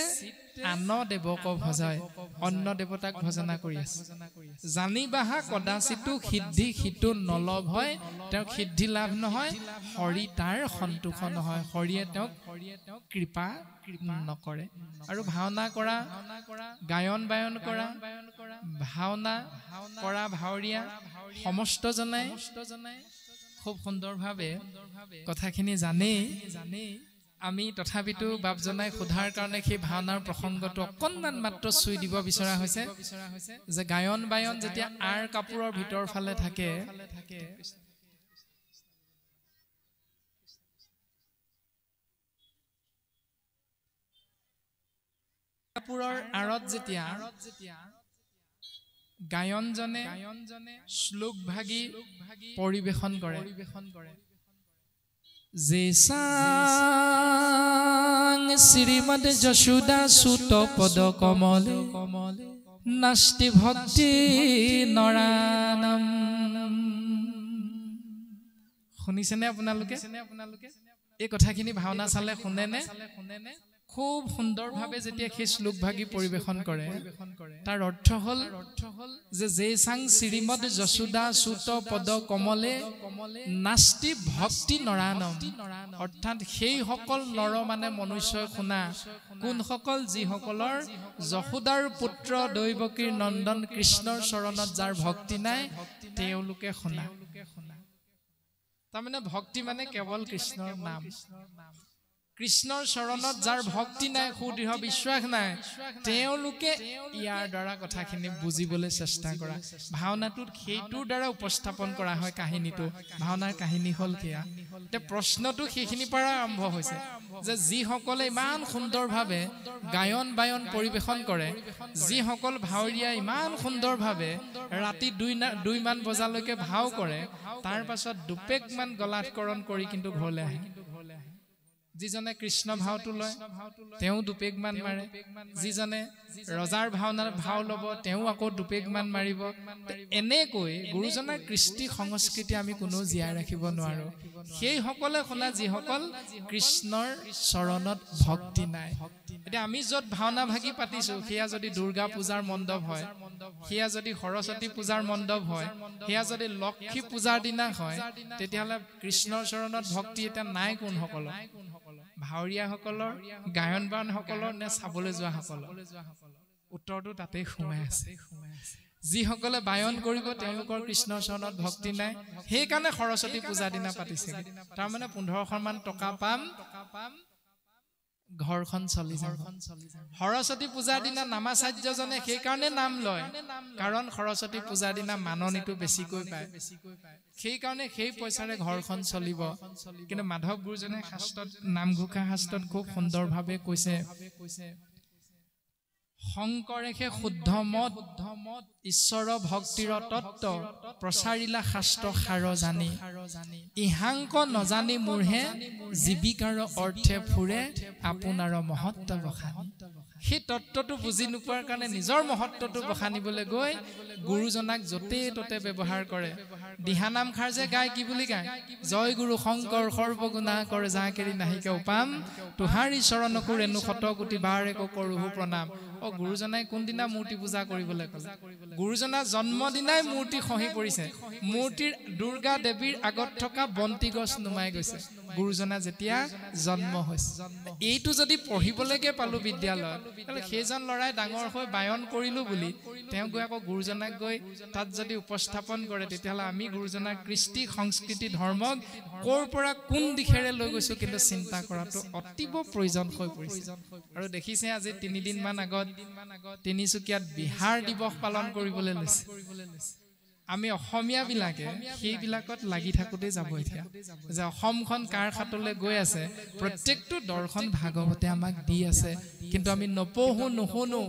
আন দেৱক ভজায় অন্য দেৱতাক ভজনা কৰি আছে জানি বাহা কদাচিতো সিদ্ধি সিটো নলভ হয় তেওঁ সিদ্ধি লাভ নহয় হৰি তাৰ সন্তোষ নহয় হৰিয়ে তেওঁক কৃপা নকৰে আৰু ভাওনা কৰা গায়ন বায়ন কৰা ভাওনা কৰা ভাৱৰীয়া সমস্ত জনাই খুব সুন্দৰভাৱে কথাখিনি জানেই আমি তথাপিতো বাপ জনাই সোধাৰ কাৰণে সেই ভাওনাৰ প্ৰসংগটো অকণমান মাত্ৰ চুই দিব বিচৰা হৈছে যে গায়ন বায়ন যেতিয়া আৰ কাপোৰৰ ভিতৰ ফালে থাকে কাপোৰৰ আৰত যেতিয়া গায়নজনে শ্লোক ভাগি পৰিবেশন কৰে যেসাং শ্ৰীমদ যশোদা সুত পদ কমলে নাস্তি ভক্তি নৰাণম শুনিছেনে আপোনালোকে এই কথাখিনি ভাওনা চালে শুনেনে খুব সুন্দৰভাৱে যেতিয়া সেই শ্লোক ভাগি পৰিবেশন কৰে তাৰ অৰ্থ হল যে যেসাং শ্ৰীমদ যশোদা সুত পদ কমলে নাস্তি ভক্তি নৰাণম অৰ্থাৎ সেই সকল নৰ মানে মনুষ্যই শুনা কোন সকল যি সকলৰ যশোদাৰ পুত্ৰ দৈৱকীৰ নন্দন কৃষ্ণৰ চৰণত যাৰ ভক্তি নাই তেওঁলোকে শুনা তাৰমানে ভক্তি মানে কেৱল কৃষ্ণৰ নাম কৃষ্ণৰ চৰণত যাৰ ভক্তি নাই সুদৃঢ় বিশ্বাস নাই তেওঁলোকে ইয়াৰ দ্বাৰা কথাখিনি বুজিবলৈ চেষ্টা কৰা ভাওনাটোত সেইটোৰ দ্বাৰা উপস্থাপন কৰা হয় কাহিনীটো ভাওনাৰ কাহিনী হল কিয়া তে প্ৰশ্নটো সেইখিনিৰ পৰা আৰম্ভ হৈছে যে যি সকলে ইমান সুন্দৰভাৱে গায়ন বায়ন পৰিবেশন কৰে যি সকল ভাৱৰীয়া ইমান সুন্দৰভাৱে ৰাতি 2 মান বজালৈকে ভাও কৰে তাৰ পাছত দুপেকমান গলাধকৰণ কৰি কিন্তু ঘৰলৈ আহে যিজনে কৃষ্ণ ভাওটো লয় তেওঁ দুপেকমান মাৰে যিজনে ৰজাৰ ভাওনাৰ ভাও লব তেওঁ আকৌ দুপেকমান মাৰিব এনেকৈ গুৰুজনাৰ কৃষ্টি সংস্কৃতি আমি কোনো জীয়াই ৰাখিব নোৱাৰো সেই সকলে শুনা যিসকল কৃষ্ণৰ চৰণত ভক্তি নাই এতিয়া আমি যত ভাওনা ভাগি পাতিছো সেয়া যদি দুৰ্গা পূজাৰ মণ্ডপ হয় সেয়া যদি সৰস্বতী পূজাৰ মণ্ডপ হয় সেয়া যদি লক্ষ্মী পূজাৰ দিনা হয় তেতিয়াহ'লে কৃষ্ণৰ চৰণত ভক্তি এটা নাই কোন সকলৰ ভাৱৰীয়া সকলৰ গায়ন বায়ন সকলৰ নে চাবলৈ যোৱা সকলৰ উত্তৰটো তাতেই সোমাই আছে যিসকলে বায়ন কৰিব তেওঁলোকৰ কৃষ্ণৰ চৰণত ভক্তি নাই সেইকাৰণে সৰস্বতী পূজা দিনা পাতিছে তাৰমানে 1500 মান টকা পাম ঘৰখন চলি যাব সৰস্বতী পূজাৰ দিনা নামাচাৰ্যজনে সেইকাৰণে নাম লয় কাৰণ সৰস্বতী পূজাৰ দিনা মাননীটো বেছিকৈ পায় সেইকাৰণে সেই পইচাৰে ঘৰখন চলিব কিন্তু মাধৱ গুৰুজনে শাস্ত্ৰত নামঘোষা শাস্ত্ৰত খুব সুন্দৰভাৱে কৈছে শংকৰেহে শুদ্ধ মত ঈশ্বৰ ভক্তিৰ তত্ত্ব প্ৰচাৰিলা শাস্ত্ৰ সাৰ জানি ইহাংক নজানি মোৰহে জীৱিকাৰ অৰ্থে ফুৰে আপোনাৰ মহত্ব বখানি সেই তত্ত্বটো বুজি নোপোৱাৰ কাৰণে নিজৰ মহত্বটো বখানিবলৈ গৈ গুৰুজনাক যতে ততে ব্যৱহাৰ কৰে দিহানাম খাৰজে গায় কি বুলি গায় জয় গুৰু শংকৰ সৰ্বগুণা কৰ যাকেৰি নাহিকে উপাম তুহাৰি চৰণকো ৰেণু শতকোটি বাৰ এক কৰোহু প্ৰণাম ও গুৰুজনাই কোনদিনা মূৰ্তি পূজা কৰিবলৈ ক'লে গুৰুজনাৰ জন্মদিনাই মূৰ্তি খহি পৰিছে মূৰ্তিৰ দুৰ্গা দেৱীৰ আগত থকা বন্তি গছ নুমাই গৈছে গুৰুজনা যেতিয়া জন্ম হৈছে এইটো যদি পঢ়িবলৈকে পালো বিদ্যালয়ত তাহলে সেইজন লৰাই ডাঙৰ হৈ বায়ন কৰিলো বুলি তেওঁ গৈ আকৌ গুৰুজনাক গৈ তাত যদি উপস্থাপন কৰে তেতিয়াহ'লে আমি গুৰুজনাৰ কৃষ্টি সংস্কৃতি ধৰ্মক কৰ পৰা কোন দিশেৰে লৈ গৈছো কিন্তু চিন্তা কৰাটো অতিব প্ৰয়োজন হৈ পৰিছে আৰু দেখিছে আজি 3 দিন মান আগত তিনিচুকীয়াত বিহাৰ দিৱস পালন কৰিবলৈ লৈছে আমি অসমীয়া বিলাকে সেই বিলাকত লাগি থাকোতে যাব এতিয়া যে অসমখন কাৰ খাতলৈ গৈ আছে প্ৰত্যেকটো দৰ্শন ভাগৱতে আমাক দি আছে কিন্তু আমি নপঢ়ো নুশুনো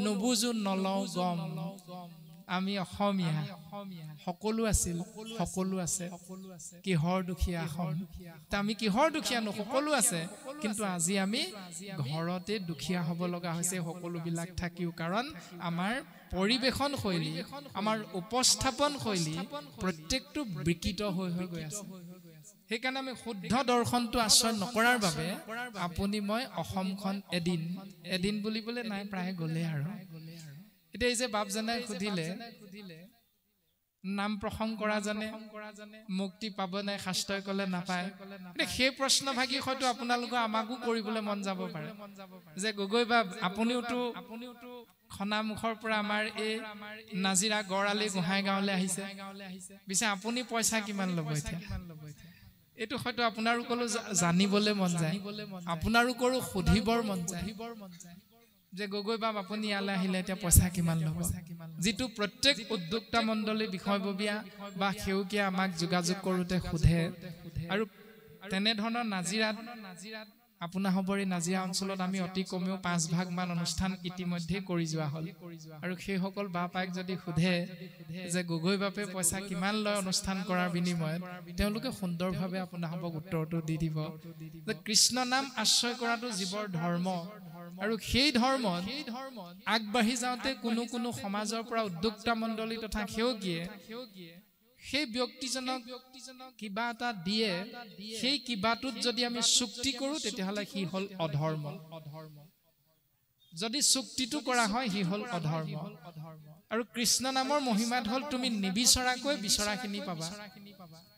নুবুজো নলওঁ গম আমি অসমীয়া সকলো আছিল সকলো আছে কিহৰ দুখীয়া অসম তা আমি কিহৰ দুখীয়া ন সকলো আছে কিন্তু আজি আমি ঘৰতে দুখীয়া হ'ব লগা হৈছে সকলো বিলাক থাকিও কাৰণ আমাৰ পৰিবেশন শৈলী আমাৰ উপস্থাপন শৈলী প্ৰত্যেকটো বিকৃত হৈ গৈ আছে সেইকাৰণে আমি শুদ্ধ দৰ্শনটো আশ্ৰয় নকৰাৰ বাবে আপুনি মই অসমখন এদিন বুলিবলৈ নাই প্ৰায় গলে আৰু এতিয়া এই যে বাপজনাই খুদিলে নাম প্ৰসংগ কৰা জানে মুক্তি পাব নাই শাস্ত্ৰই কলে নাপায় সেই প্ৰশ্ন ভাগি হয়তো আপোনালোকৰ আমাকো কৰিবলৈ মন যাব পাৰে যে গগৈ বাপ আপুনিওতো খনামুখৰ পৰা আমাৰ এই নাজিৰা গড়ালি গোহাঁই গাঁৱলৈ আহিছে পিছে আপুনি পইচা কিমান ল'ব এতিয়া এইটো হয়তো আপোনালোকৰো জানিবলৈ মন যায় আপোনালোকৰো সুধিবৰ মন যায় যে গগৈ বাপ আপুনি ইয়ালৈ আহিলে এতিয়া পইচা কিমান ল'ব যিটো প্ৰত্যেক উদ্যোক্তা মণ্ডলী বিষয়ববীয়া বা সেউকীয়া আমাক যোগাযোগ কৰোঁতে সোধে আৰু তেনেধৰণৰ নাজিৰাত আপোনাহবৰী নাজিৰা অঞ্চলত আমি অতি কমেও 5 ভাগমান অনুষ্ঠান ইতিমধ্যে কৰি যোৱা হ'ল আৰু সেইসকল বাপাইক যদি সোধে যে গগৈ বাপে পইচা কিমান লয় অনুষ্ঠান কৰাৰ বিনিময়ত তেওঁলোকে সুন্দৰভাৱে আপোনাহবক উত্তৰটো দি দিব যে কৃষ্ণ নাম আশ্ৰয় কৰাটো জীৱৰ ধৰ্ম আৰু সেই ধৰ্মত আগবাঢ়ি যাওঁতে কোনো সমাজৰ পৰা উদ্যোক্তা মণ্ডলী তথা সেউকীয়ে সেই ব্যক্তিজনক কিবা এটা দিয়ে সেই কিবাটোত যদি আমি চুক্তি কৰোঁ তেতিয়াহ'লে সি হ'ল অধৰ্ম যদি চুক্তিটো কৰা হয় সি হ'ল অধৰ্ম আৰু কৃষ্ণ নামৰ মহিমাত হ'ল তুমি নিবিচৰাকৈ বিচৰাখিনি পাবা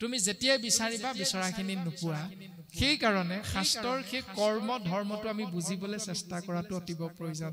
তুমি যেতিয়াই বিচাৰিবা বিচৰাখিনি নোপোৱা সেই কাৰণে শাস্ত্ৰৰ সেই কৰ্ম ধৰ্মটো আমি বুজিবলৈ চেষ্টা কৰাটো অতিব প্ৰয়োজন